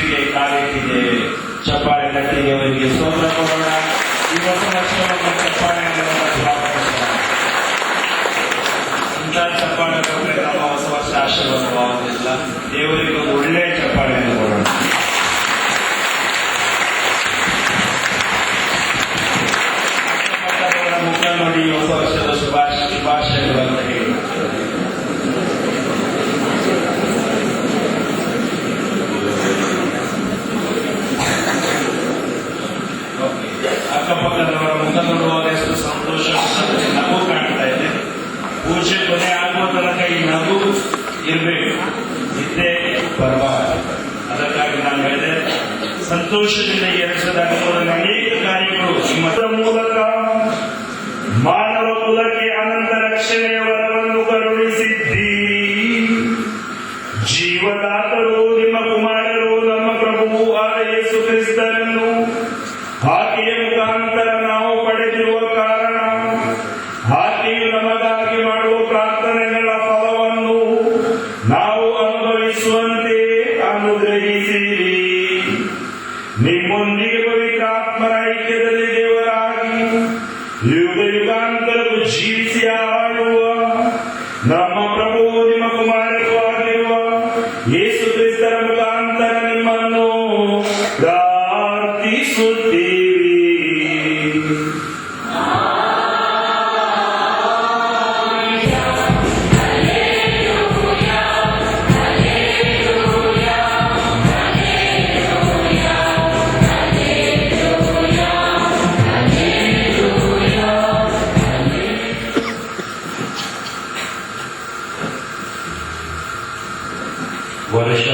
ಯೇಸುವಿಗೆ ಕಾಲಿಟ್ಟಿದ್ದೇವೆ. ಚಪ್ಪಾಳೆ ತಟ್ಟಿ ಅವರಿಗೆ ಸ್ತೋತ್ರ ಕೊಡೋಣ. ಈ ಹೊಸ ವರ್ಷವನ್ನು ಚಪ್ಪಾಳೆ ಇಂಥ ಚಪ್ಪಾಳೆ ಕೊಟ್ಟರೆ ನಮ್ಮ ಹೊಸ ವರ್ಷ ಆಶೀರ್ವಾದವಾಗುವುದಿಲ್ಲ. ದೇವರಿಗೆ ಒಂದು ಒಳ್ಳೆಯ ಚಪ್ಪಾಳೆಯನ್ನು ಕೊಡೋಣ. ಮುಖ ನೋಡಿ ಹೊಸ ವರ್ಷದ ಶುಭಾಶಯಗಳನ್ನು ಹೇಳಿ. ಅಕ್ಕಪಕ್ಕದವರ ಮುಖ ನೋಡುವಾಗ ಎಷ್ಟು ಸಂತೋಷ, ನಗು ಕಾಣ್ತಾ ಇದೆ. ಪೂಜೆ ಕೊನೆ ಆಗುವ ತನಕ ಈ ನಗು ಇರಬೇಕು, ಇದ್ದೇ ಪರವಾಗಿ. ಅದಕ್ಕಾಗಿ ನಾನು ಹೇಳಿದೆ, ಸಂತೋಷದಿಂದ 2019 ಅನೇಕ ಕಾರ್ಯಗಳು ನಿಮ್ಮದರ ಮೂಲಕ ಮಾನವ ಕುಲಕ್ಕೆ ಅನಂತ ರಕ್ಷಣೆಯ ವರವನ್ನು ಕರುಣಿಸಿದ್ದೀರಿ. ಜೀವದಾತರು ನಿಮ್ಮ ಕುಮಾರರು ನಮ್ಮ ಪ್ರಭುವು ಆದ ಯೇಸು ಕ್ರಿಸ್ತರನ್ನು ಆಕೆಯ ಮುಖಾಂತರ ನಾವು ಪಡೆದಿರುವ ಕಾರಣ ಆಕೆಯು ನಮಗಾಗಿ ಮಾಡುವ ಪ್ರಾರ್ಥನೆಗಳ ಫಲವನ್ನು ನಾವು ಅನುಭವಿಸುವಂತೆ ಅನುಗ್ರಹಿಸಿರಿ. ನಿಮ್ಮೊಂದಿಗೆ ಪವಿತ್ರಾತ್ಮರ ಐಕ್ಯದಲ್ಲಿ ದೇವರಾಗಿ ಯುಗ ಯುಗಾಂತರವು ಜೀವಿಸಿ ಆಳುವ ನಮ್ಮ ಪ್ರಭು ನಿಮ್ಮ ಕುಮಾರರು ಆಗಿರುವ ಯೇಸು ಕ್ರಿಸ್ತರ ಮುಖಾಂತರ ನಿಮ್ಮನ್ನು ಪ್ರಾರ್ಥಿಸುತ್ತೀವಿ.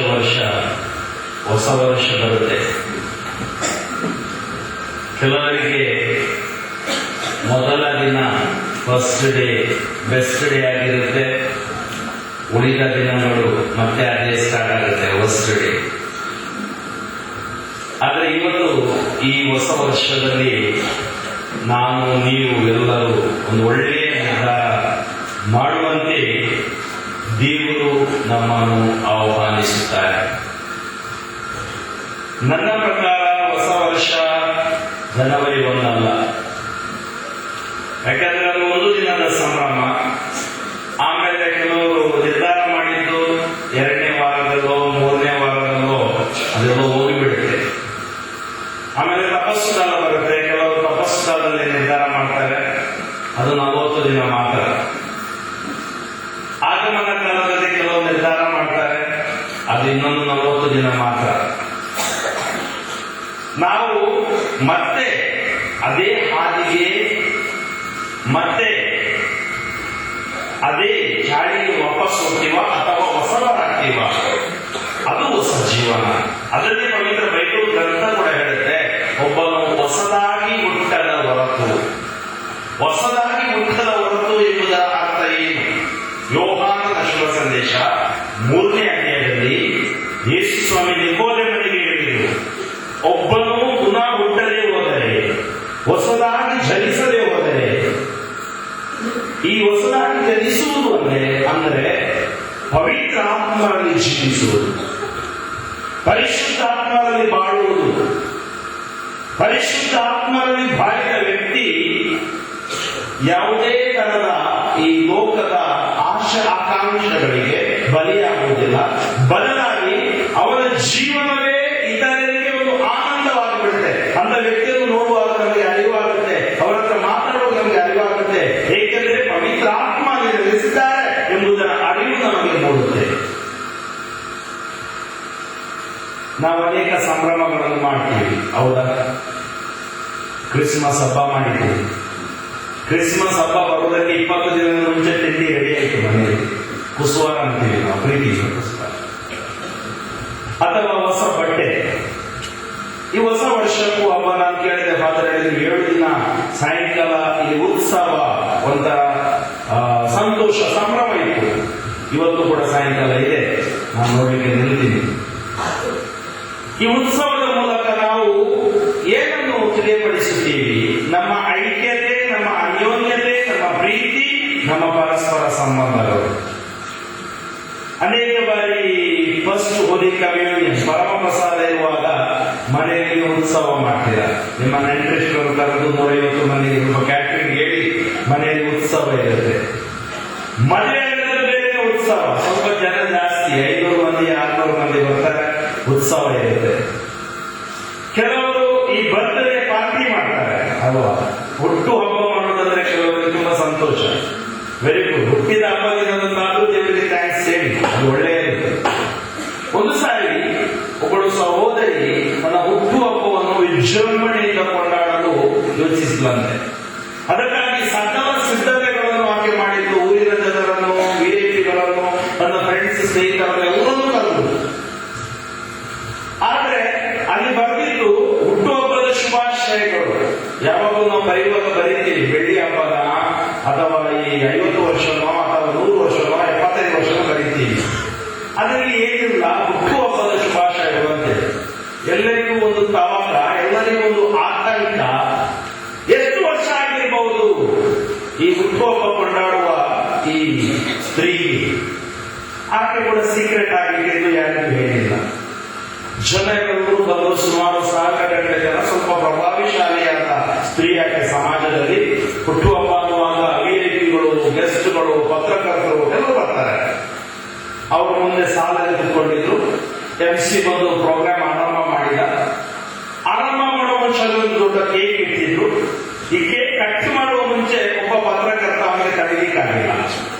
ವರ್ಷ ಹೊಸ ವರ್ಷ ಬರುತ್ತೆ. ಕೆಲವರಿಗೆ ಮೊದಲ ದಿನ ಫಸ್ಟ್ ಡೇ ಬೆಸ್ಟ್ ಡೇ ಆಗಿರುತ್ತೆ. ಉಳಿದ ದಿನಗಳು ಮತ್ತೆ ಅದೇ ಸ್ಟಾರ್ಟ್ ಆಗುತ್ತೆ, ವರ್ಸ್ಟ್ ಡೇ. ಆದರೆ ಇವತ್ತು ಈ ಹೊಸ ವರ್ಷದಲ್ಲಿ ನಾನು ನೀವು ಎಲ್ಲರೂ ಒಂದು ಒಳ್ಳೆಯ ನಿರ್ಧಾರ ಮಾಡುವಂತೆ ದೇವರು ನಮ್ಮನ್ನು ಆಹ್ವಾನಿಸುತ್ತಾರೆ. ನನ್ನ ಪ್ರಕಾರ ಹೊಸ ವರ್ಷ ಜನವರಿ 1 ಅಲ್ಲ. ಯಾಕಂದ್ರೆ ಅದು ಒಂದು ದಿನದ ಸಂಭ್ರಮ. ಆಮೇಲೆ ಕೆಲವರು ನಿರ್ಧಾರ ಮಾಡಿದ್ದು 2ನೇ ವಾರದಲ್ಲೋ 3ನೇ ವಾರದಲ್ಲೋ ಅದೆಲ್ಲ ಹೋಗಿಬಿಡುತ್ತೆ. ಆಮೇಲೆ ತಪಸ್ಸು ಕಾಲ ಬರುತ್ತೆ. ಕೆಲವರು ತಪಸ್ಸು ಕಾಲದಲ್ಲಿ ನಿರ್ಧಾರ ಮಾಡ್ತಾರೆ, ಅದು 40 ದಿನ ಮಾತ್ರ. ಆಗಮನ ಕಾಲದಲ್ಲಿ ಕೆಲವು ನಿರ್ಧಾರ ಮಾಡ್ತಾರೆ, ಅದು ಇನ್ನೊಂದು 40 ದಿನ ಮಾತ್ರ. ನಾವು ಮತ್ತೆ ಅದೇ ಹಾದಿಗೆ ಮತ್ತೆ ಅದೇ ಚಾಳಿಗೆ ವಾಪಸ್ ಹೋಗ್ತೀವ ಅಥವಾ ಹೊಸವರಾಗ್ತೀವ, ಅದು ಹೊಸ ಜೀವನ. ಅದನ್ನೇ ಪವಿತ್ರ ಬೈಬಲ್ ಗ್ರಂಥ ಕೂಡ ಹೇಳುತ್ತೆ, ಒಬ್ಬನು ಹೊಸದಾಗಿ ಹುಟ್ಟದ ಹೊರತು ಎಂಬುದರ ಅರ್ಥ ಏನು? ಯೋಹಾನನ ಶುಭ ಸಂದೇಶ 3ನೇ ಅಧ್ಯಾಯದಲ್ಲಿ ಯೇಸು ಸ್ವಾಮಿ ನಿಕೋದೇಮನಿಗೆ ಹೇಳಿದರು, ಒಬ್ಬನು ಪುನಃ ಹುಟ್ಟದೇ ಹೋದರೆ, ಹೊಸದಾಗಿ ಜನಿಸದೆ ಹೋದರೆ, ಈ ಹೊಸದಾಗಿ ಜನಿಸುವುದು ಅಂದರೆ ಪವಿತ್ರಾತ್ಮರಲ್ಲಿ ಜೀವಿಸುವುದು, ಪರಿಶುದ್ಧಾತ್ಮರಲ್ಲಿ ಬಾಳುವುದು. ಪರಿಶುದ್ಧಾತ್ಮರಲ್ಲಿ ಬಾಳಿದ ವ್ಯಕ್ತಿ ಯಾವುದೇ ತರಹದ ಈ ಲೋಕದ ಆಕಾಂಕ್ಷೆಗಳಿಗೆ ಬಲಿಯಾಗುವುದಿಲ್ಲ. ಬದಲಾಗಿ ಅವರ ಜೀವನವೇ ಇತರರಿಗೆ ಒಂದು ಆನಂದವಾಗಿ ಬಿಡುತ್ತೆ. ಅಂತ ವ್ಯಕ್ತಿಯನ್ನು ನೋಡುವಾಗ ನಮಗೆ ಅರಿವಾಗುತ್ತೆ, ಅವರ ಹತ್ರ ಮಾತಾಡುವಾಗ ನಮಗೆ ಅರಿವಾಗುತ್ತೆ. ಏಕೆಂದರೆ ಪವಿತ್ರ ಆತ್ಮ ನೆಲೆಸಿದ್ದಾರೆ ಎಂಬುದರ ಅರಿವು ನಮಗೆ ಮೂಡುತ್ತೆ. ನಾವು ಅನೇಕ ಸಂಭ್ರಮಗಳನ್ನು ಮಾಡ್ತೀವಿ, ಹೌದಾ? ಕ್ರಿಸ್ಮಸ್ ಹಬ್ಬ ಮಾಡಿದ್ದೀವಿ. ಕ್ರಿಸ್ಮಸ್ ಹಬ್ಬ ಬರೋದಕ್ಕೆ 20 ದಿನದ ಮುಂಚೆ ತಿಂಡಿ ರೆಡಿ ಆಯಿತು ಮನೆಯಲ್ಲಿ. ಕುಸುವಾರ ಅಂತೀವಿ ನಾವು, ಪ್ರೀತಿ ಕುಸುವಾರ. ಅಥವಾ ಹೊಸ ಬಟ್ಟೆ. ಈ ಹೊಸ ವರ್ಷಕ್ಕೂ ಹಬ್ಬ ನಾನು ಕೇಳಿದೆ, ಫಾದರ್ ಹೇಳಿದ್ರು 7 ದಿನ ಸಾಯಂಕಾಲ ಈ ಉತ್ಸವ, ಒಂಥರ ಸಂತೋಷ ಸಂಭ್ರಮ ಇತ್ತು. ಇವತ್ತು ಕೂಡ ಸಾಯಂಕಾಲ ಇದೆ, ನಾನು ನೋಡ್ಲಿಕ್ಕೆ ನಿಲ್ತೀನಿ. ಈ ಉತ್ಸವದ ಮೂಲಕ ನಾವು ಏನನ್ನು ತಿಳಿಯಪಡಿಸುತ್ತೀವಿ? ನಮ್ಮ ಐಕ್ಯತೆ, ನಮ್ಮ ಅನ್ಯೋನ್ಯತೆ, ನಮ್ಮ ಪ್ರೀತಿ, ನಮ್ಮ ಪರಸ್ಪರ ಸಂಬಂಧಗಳು. ಅನೇಕ ಬಾರಿ ಫಸ್ಟ್ ಹೋಲಿ ಕಮ್ಯೂನಿಯನ್ ಪರಮ ಪ್ರಸಾದ ಇರುವಾಗ ಮನೆಯಲ್ಲಿ ಉತ್ಸವ ಮಾಡ್ತೀರಾ. ನಿಮ್ಮ ನೆಂಟರಿಷ್ಟರು ಕರೆದು 150 ಮಂದಿಗೆ ನಿಮ್ಮ ಕ್ಯಾಟ್ರಿಂಗ್ ಹೇಳಿ ಮನೆಯಲ್ಲಿ ಉತ್ಸವ ಇರುತ್ತೆ. ಮದುವೆ ಬೇರೆ ಉತ್ಸವ, ಸ್ವಲ್ಪ ಜನ ಜಾಸ್ತಿ, 500 ಮಂದಿ 600 ಮಂದಿ ಬರ್ತಾರೆ, ಉತ್ಸವ ಇರುತ್ತೆ. ಕೆಲವರು ಈ ಬರ್ತ್ಡೇ ಪಾರ್ಟಿ ಮಾಡ್ತಾರೆ ಅಲ್ವಾ. ಹುಟ್ಟು ಹಬ್ಬ ಮಾಡೋದಂದ್ರೆ ಕೆಲವರಿಗೆ ತುಂಬಾ ಸಂತೋಷ. Very good. ಹುಟ್ಟಿದ ಹಬ್ಬ ದಿನದಂತಾದ್ರೂ ದೇವರಿಗೆ ಥ್ಯಾಂಕ್ಸ್ ಹೇಳಿ, ಅದು ಒಳ್ಳೆಯದು. ಒಂದು ಸಾರಿ ಒಬ್ಬಳು ಸಹೋದರಿ ತನ್ನ ಹುಟ್ಟು ಹಬ್ಬವನ್ನು ವಿಜೃಂಭಣೆಯಿಂದ ಕೊಂಡಾಡಲು ಯೋಚಿಸಿದಂತೆ. ಅದಕ್ಕಾಗಿ ಸಕಲ ಸಿದ್ಧತೆಗಳನ್ನು ಆಕೆ ಮಾಡಿದ್ದು. ಊರಿನ ಜನರನ್ನು, ವಿಐಪಿಗಳನ್ನು, ತನ್ನ ಫ್ರೆಂಡ್ಸ್, ಸ್ನೇಹಿತರನ್ನು ಎಲ್ಲರನ್ನೂ ಕರೆದು. ಆದ್ರೆ ಅಲ್ಲಿ ಬರೆದಿದ್ದು ಹುಟ್ಟುಹಬ್ಬದ ಶುಭಾಶಯಗಳು. ಯಾವಾಗಲೂ ನಾವು ಬರೆಯುವಾಗ ಬರೀತೀವಿ ಬೆಳ್ಳಿ ಹಬ್ಬನ ಅಥವಾ ಈ 50 ವರ್ಷನೋ ಅಥವಾ 100 ವರ್ಷನೋ 75 ವರ್ಷನೋ ಬರೀತೀವಿ. ಅದರಲ್ಲಿ ಏನಿಲ್ಲ, ಹುಟ್ಟುಹಬ್ಬದ ಶುಭಾಶಯಗಳು ಅಂತೇಳಿ. ಎಲ್ಲರಿಗೂ ಒಂದು ತವಕ, ಎಲ್ಲರಿಗೂ ಒಂದು ಆತಂಕ. ಎಷ್ಟು ವರ್ಷ ಆಗಿರಬಹುದು ಈ ಹುಟ್ಟುಹಬ್ಬ ಕೊಂಡಾಡುವ ಈ ಸ್ತ್ರೀ? ಆಕೆ ಕೂಡ ಸೀಕ್ರೆಟ್ ಆಗಿದ್ದು ಯಾರಿಗೂ ಹೇಳಿಲ್ಲ. ಜನಗಳು ಬಂದು ಸುಮಾರು 1000 ಗಂಟೆ ಜನ, ಸ್ವಲ್ಪ ಪ್ರಭಾವಿಶಾಲಿಯಾದ ಸ್ತ್ರೀ ಆಕೆ ಸಮಾಜದಲ್ಲಿ. ಹುಟ್ಟುಹಬ್ಬ ಅನ್ನುವಾಗ ವಿಐಪಿಗಳು, ಗೆಸ್ಟ್ಗಳು, ಪತ್ರಕರ್ತರು ಎಲ್ಲರೂ ಬರ್ತಾರೆ. ಅವರು ಮುಂದೆ ಸಾಲ ಎದುರುಕೊಂಡಿದ್ರು. MC ಬಂದು ಪ್ರೋಗ್ರಾಮ್ ಆರಂಭ ಮಾಡಿದ. ಆರಂಭ ಮಾಡುವ ಮುಂಚೆ ಒಂದು ದೊಡ್ಡ ಕೇಕ್ ಇಟ್ಟಿದ್ರು. ಈ ಕೇಕ್ ಕಟ್ ಮಾಡುವ ಮುಂಚೆ ಒಬ್ಬ ಪತ್ರಕರ್ತ ಅವನಿಗೆ ತಡೀಲಿಕ್ಕಾಗಿಲ್ಲ.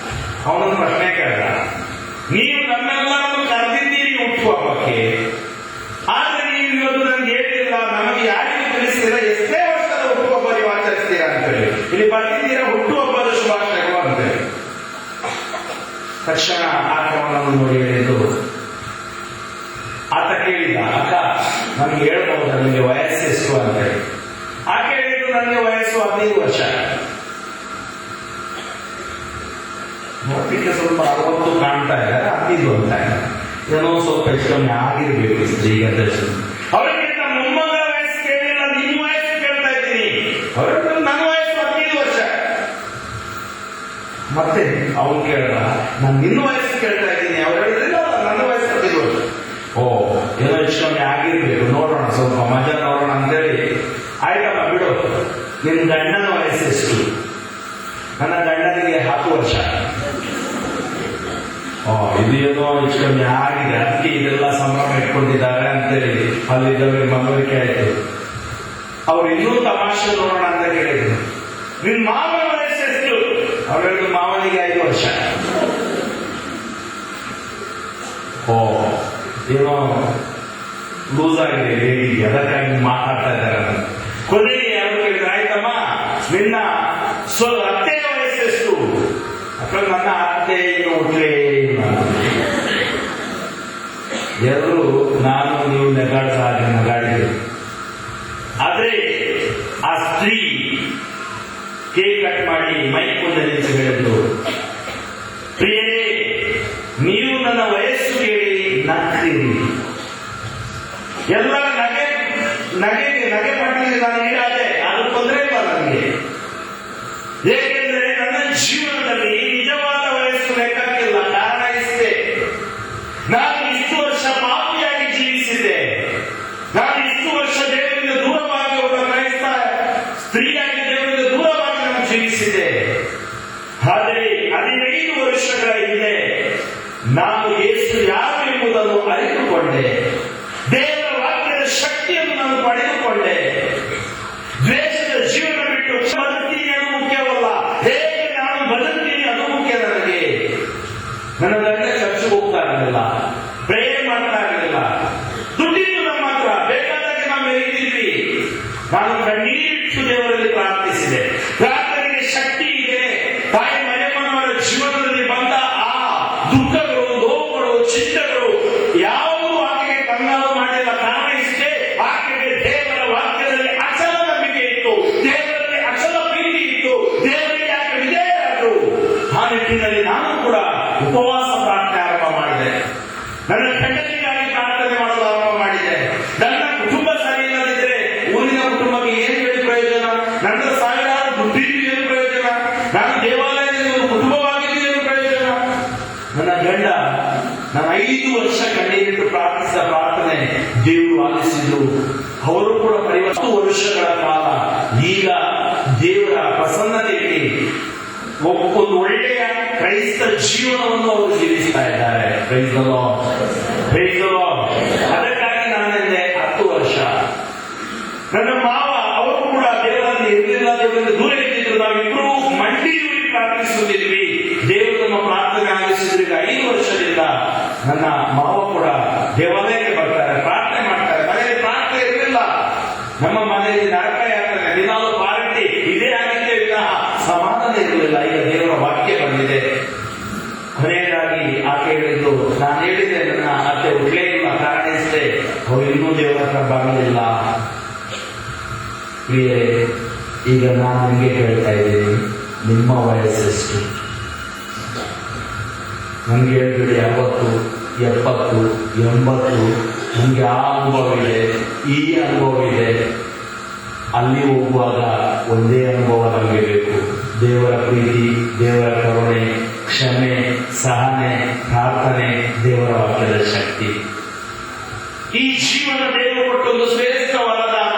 ಅವನೊಂದು ಪ್ರಶ್ನೆ ಕೇಳಿದ, ನೀವು ನಮ್ಮೆಲ್ಲರನ್ನು ಕರೆದಿದ್ದೀರಿ ಹುಟ್ಟುಹಬ್ಬಕ್ಕೆ, ಆದ್ರೆ ನೀವು ಇವತ್ತು ನನ್ಗೆ ಹೇಳಿಲ್ಲ, ನಮಗೆ ಯಾರಿಗೆ ತಿಳಿಸ್ತೀರಾ, ಎಷ್ಟೇ ವರ್ಷದ ಹುಟ್ಟುಹಬ್ಬ ನೀವು ಆಚರಿಸ್ತೀರಾ ಅಂತೇಳಿ. ಇಲ್ಲಿ ಬರ್ತಿದ್ದೀರಾ ಹುಟ್ಟುಹಬ್ಬದ ಶುಭಾಶಯಗಳು ಅಂತೇಳಿ. ತಕ್ಷಣ ಆಕ್ರಮಣವನ್ನು ನೋಡಿ ಹೇಳಿದ್ದು. ಆತ ಕೇಳಿದ, ಅಕ್ಕ ನನಗೆ ಹೇಳ್ಬಹುದಾ ನಿಮಗೆ ವಯಸ್ಸು ಎಷ್ಟು ಅಂತೇಳಿ. ಆಕೆ ಹೇಳಿದ್ದು, ನನಗೆ ವಯಸ್ಸು 15 ವರ್ಷ. ನೋಡ್ಲಿಕ್ಕೆ ಸ್ವಲ್ಪ 60 ಕಾಣ್ತಾ ಇದ್ದಾರೆ, 15 ಅಂತ ಏನೋ ಸ್ವಲ್ಪ ಹೆಚ್ಚು ಆಗಿರ್ಬೇಕು ಈಗ. ಅವರಿಗೆ ಮೊಮ್ಮಗ ವಯಸ್ಸು ಕೇಳಿಲ್ಲ, ನಿನ್ನ ವಯಸ್ಸು ಕೇಳ್ತಾ ಇದ್ದೀನಿ. ಅವರಿಗೆ ನನ್ನ ವಯಸ್ಸು 15 ವರ್ಷ. ಮತ್ತೆ ಅವ್ನು ಕೇಳಿದ, ನಾನು ನಿನ್ನ ವಯಸ್ಸು ಕೇಳ್ತಾ ಇದ್ದೀನಿ. ಅವ್ರು ಹೇಳಿದ್ರಿಲ್ಲ, ನನ್ನ ವಯಸ್ಸು 15 ವರ್ಷ. ಓ, ಏನೋ ಇಷ್ಟೊಂದು ಆಗಿರ್ಬೇಕು, ನೋಡೋಣ ಸ್ವಲ್ಪ ಮಜಾ ನೋಡೋಣ ಅಂತೇಳಿ. ಆಯ್ತಮ್ಮ ಬಿಡು, ನಿನ್ನ ಗಂಡನ ವಯಸ್ಸು ಎಷ್ಟು? ನನ್ನ ಗಂಡನಿಗೆ 10 ವರ್ಷ. ಇದು ಏನೋ ಇಷ್ಟೊಂದು ಆಗಿದೆ, ಅದಕ್ಕೆ ಇದೆಲ್ಲ ಸಂಭ್ರಮ ಇಟ್ಕೊಂಡಿದ್ದಾರೆ ಅಂತೇಳಿ ಅಲ್ಲಿದ್ದವರಿಗೆ ಮನವರಿಕೆ ಆಯ್ತು. ಅವ್ರು ಇನ್ನೂ ತಮಾಷೆ ನೋಡೋಣ ಅಂತ ಕೇಳಿದ್ರು, ನಿನ್ ಮಾವನ ವಯಸ್ಸು ಎಷ್ಟು? ಅವ್ರು ಹೇಳಿದ್ರು, ಮಾವನಿಗೆ 5 ವರ್ಷ. ಏನೋ ಲೂಸ್ ಆಗಿದೆ ಲೇಡಿಗೆ, ಅದಕ್ಕಾಗಿ ಮಾತಾಡ್ತಾ ಇದ್ದಾರೆ. ಕೊನೆಗೆ ಯಾರು ಕೇಳಿದ್ರು, ಆಯ್ತಮ್ಮ ನಿನ್ನ ಅತ್ತೆಯ ವಯಸ್ಸು ಎಷ್ಟು? ಯಾಕಂದ್ರೆ ನನ್ನ ಅತ್ತೆ ಇನ್ನು ಹುಟ್ಲೇ ಇಲ್ಲ. ಎಲ್ಲರೂ ನಾನು ನೀವು ನಗಾಡಿದ್ರು. ಆದ್ರೆ ಆ ಸ್ತ್ರೀ ಕೇಕ್ ಕಟ್ ಮಾಡಿ ಮೈಕ್ ಮುಂದೆ ನಿಂತು ಹೇಳಿದ್ರು, ಪ್ರಿಯರೇ, ನೀವು ನನ್ನ ವಯಸ್ಸು ಕೇಳಿ ನಗ್ತೀರಿ. ಎಲ್ಲರ ನಗೆ ಮಾಡಲಿಕ್ಕೆ ನಾನು ಈಡಾದೆ, ಅದು ತೊಂದರೆ ಇಲ್ಲ ನನಗೆ. ಏಕೆಂದರೆ ನನ್ನ ಜೀವನದಲ್ಲಿ ನಿಜವಾದ ವಯಸ್ಸು ಲೆಕ್ಕಕ್ಕಿಲ್ಲ. ಕಾರಣ ಇಷ್ಟೇ, ನಾನು ಇಷ್ಟು ವರ್ಷ ಪಾಪಿಯಾಗಿ ಜೀವಿಸಿದ್ದೆ. ನಾನು ಇಷ್ಟು ವರ್ಷ ದೇವರಿಂದ ದೂರವಾಗಿ ಒಬ್ಬ ಕ್ರೈಸ್ತ ಸ್ತ್ರೀಯಾಗಿ ದೇವರಿಂದ ದೂರವಾಗಿ ನಾನು ಜೀವಿಸಿದ್ದೆ. ಆದರೆ 15 ವರ್ಷಗಳ ಹಿಂದೆ ನಾನು ಯೇಸು ಯಾರು ಎಂಬುದನ್ನು ಅರಿತುಕೊಂಡೆ. ದೇವರ ವಾಕ್ಯದ ಶಕ್ತಿಯನ್ನು ನಾನು ಪಡೆದುಕೊಂಡೆ. ದ್ವೇಷದ ಜೀವನ ಬಿಟ್ಟು ಬದುಕ್ತೀನಿ ಅದು ಮುಖ್ಯವಲ್ಲ, ಹೇಗೆ ನಾನು ಬದುಕ್ತೀನಿ ಅದು ಮುಖ್ಯ ನನಗೆ. ನನ್ನ ಗಂಡ ಚರ್ಚೆಗೆ ಹೋಗ್ತಾ ಇರಲಿಲ್ಲ, ಪ್ರೇಯರ್ ಮಾಡ್ತಾ ಇರಲಿಲ್ಲ. ದುಡ್ಡಿದ್ದು ನಮ್ಮ ಹತ್ರ ಬೇಕಾದಾಗ ನಾವು ಹೇಳಿದ್ವಿ. ನಾನು ಕಣ್ಣೀರಿಟ್ಟು ದೇವರಲ್ಲಿ ಪ್ರಾರ್ಥಿಸಿದೆ. ಪ್ರಾರ್ಥನೆಗೆ ಶಕ್ತಿ ಇದೆ. ತಾಯಿ ಮನೆಮನವರ ಜೀವನದಲ್ಲಿ ಬಂದ ಆ ದುಃಖಗಳು, ನೋವುಗಳು, ಚಿಂತೆಗಳು ಯಾವುದೂ ಆಕೆಗೆ ಕಂಗಾಲು ಮಾಡಿಲ್ಲ. ಕಾರಣ ಇಷ್ಟೇ, ಆಕೆಗೆ ದೇವರ ವಾಕ್ಯದಲ್ಲಿ ಅಚಲ ನಂಬಿಕೆ ಇತ್ತು, ದೇವರಲ್ಲಿ ಅಚಲ ಪ್ರೀತಿ ಇತ್ತು, ದೇವರಿಗೆ ಆಕೆ ವಿಧೇಯರಾದರು. ಆ ನಿಟ್ಟಿನಲ್ಲಿ ನಾನು ಕೂಡ ಉಪವಾಸ ಪ್ರಾರ್ಥನೆ ಆರಂಭ ಮಾಡಿದೆ. ನನ್ನ ಗಂಡನಿಗಾಗಿ ಪ್ರಾರ್ಥನೆ ಮಾಡಲು ಆರಂಭ ಮಾಡಿದೆ. ನನ್ನ ಕುಟುಂಬ ಸರಿ ಇಲ್ಲದಿದ್ರೆ ಊರಿನ ಕುಟುಂಬಕ್ಕೆ ಏನು ಹೇಳಿ ಪ್ರಯೋಜನ? ನನ್ನ ಸಾವಿರಾರು ದುಡ್ಡಿದ್ದು ಏನು ಪ್ರಯೋಜನ? ನಾನು ದೇವಾಲಯದಲ್ಲಿ ಒಂದು ಕುಟುಂಬವಾಗಿದ್ದು ಏನು ಪ್ರಯೋಜನ? ನನ್ನ ಗಂಡ ನಾನು 5 ವರ್ಷ ಕಣ್ಣೀರು ವಾದಿಸಿದ್ರು. ಅವರು ಕೂಡ 50 ವರ್ಷಗಳ ಕಾಲ ಈಗ ದೇವರ ಪ್ರಸನ್ನತೆಯಲ್ಲಿ ಒಂದು ಒಳ್ಳೆಯ ಕ್ರೈಸ್ತ ಜೀವನವನ್ನು ಅವರು ಜೀವಿಸ್ತಾ ಇದ್ದಾರೆ. Praise the Lord, praise the Lord. ಅದಕ್ಕಾಗಿ ನಾನೆಂದೆ 10 ವರ್ಷ. ನನ್ನ ಮಾವ ಅವರು ಕೂಡ ದೇವರಲ್ಲಿ ಇರಲಿಲ್ಲ, ದೇವರಿಂದ ದೂರ ಇದ್ದಿದ್ರು. ನಾವಿಬ್ರು ಮಂಡಿಯೂರಿ ಪ್ರಾರ್ಥಿಸುತ್ತಿದ್ವಿ. ದೇವರು ನಮ್ಮ ಪ್ರಾರ್ಥನೆ ಆಲಿಸಿದ್ರು. ಈಗ 5 ವರ್ಷದಿಂದ ನನ್ನ ಮಾವ ಕೂಡ ದೇವಾಲಯಕ್ಕೆ ಬರ್ತಾರೆ, ಪ್ರಾರ್ಥನೆ ಮಾಡ್ತಾರೆ. ಮನೆಯಲ್ಲಿ ಪ್ರಾರ್ಥನೆ ಇರಲಿಲ್ಲ. ನಮ್ಮ ಮನೆಯಲ್ಲಿ ನರಕ ಯಾತ್ರೆ, ದಿನಾಲು ಪಾರ್ಟಿ ಇದೇ ಆಗಿದ್ದೇ ವಿನಃ ಸಮಾಧಾನ ಇರಲಿಲ್ಲ. ಈಗ ದೇವರ ವಾಕ್ಯ ಬಂದಿದೆ. ಕೊನೆಯದಾಗಿ ಆಕೆ ಹೇಳಿದ್ದು, ನಾನು ಹೇಳಿದೆ ನನ್ನ ಅತ್ತೆ ಹುಟ್ಟಲೇ ಇಲ್ಲ, ಕಾರಣಿಸಿದೆ, ಅವರು ಇನ್ನೂ ದೇವರ ಹತ್ರ ಬರಲಿಲ್ಲ. ಈಗ ನಾನು ನಿಮಗೆ ಹೇಳ್ತಾ ಇದ್ದೀನಿ, ನಿಮ್ಮ ವಯಸ್ಸೆಷ್ಟು? ನನಗೆ ಹೇಳ್ಬಿಡಿ 60, 70, 80. ನನಗೆ ಆ ಅನುಭವ ಇದೆ, ಈ ಅನುಭವ ಇದೆ. ಅಲ್ಲಿ ಹೋಗುವಾಗ ಒಂದೇ ಅನುಭವ ನಮಗೆ ಬೇಕು: ದೇವರ ಪ್ರೀತಿ, ದೇವರ ಕರುಣೆ, ಕ್ಷಮೆ, ಸಹನೆ, ಪ್ರಾರ್ಥನೆ, ದೇವರ ವಾಕ್ಯದ ಶಕ್ತಿ. ಈ ಜೀವನ ದೇವರು ಕೊಟ್ಟೊಂದು ಶ್ರೇಷ್ಠ ವರದಾನ.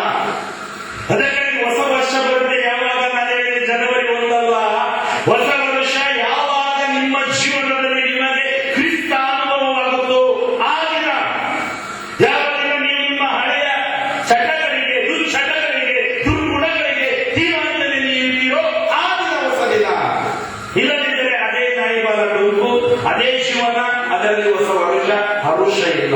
ಅದಕ್ಕಾಗಿ ಹೊಸ ವರ್ಷ ಬರುತ್ತೆ ಯಾವಾಗ? ನಾನು ಹೇಳಿದೆ ಜನವರಿ 1 ಅಲ್ಲ. ಹೊಸ ವರ್ಷ ಯಾವಾಗ ನಿಮ್ಮ ಜೀವನದಲ್ಲಿ ನಿಮಗೆ ಕ್ರಿಸ್ತ ಅನುಭವವಾಗುತ್ತೋ ಆ ದಿನ. ಯಾವಾಗ ನೀವು ನಿಮ್ಮ ಹಳೆಯ ಚಟಗಳಿಗೆ, ದುಶ್ಚಟಗಳಿಗೆ, ದುರ್ಗುಣಗಳಿಗೆ ತೀರ್ಮಾನದಲ್ಲಿ ನೀವಿರೋ ಆ ದಿನ ಹೊಸ ದಿನ. ಇಲ್ಲದಿದ್ದರೆ ಅದೇ ನಾಯಿಬಾಲ ಡೊಂಕು, ಅದೇ ಜೀವನ, ಅದರಲ್ಲಿ ಹೊಸ ವರ್ಷ ಹರುಷ ಇಲ್ಲ.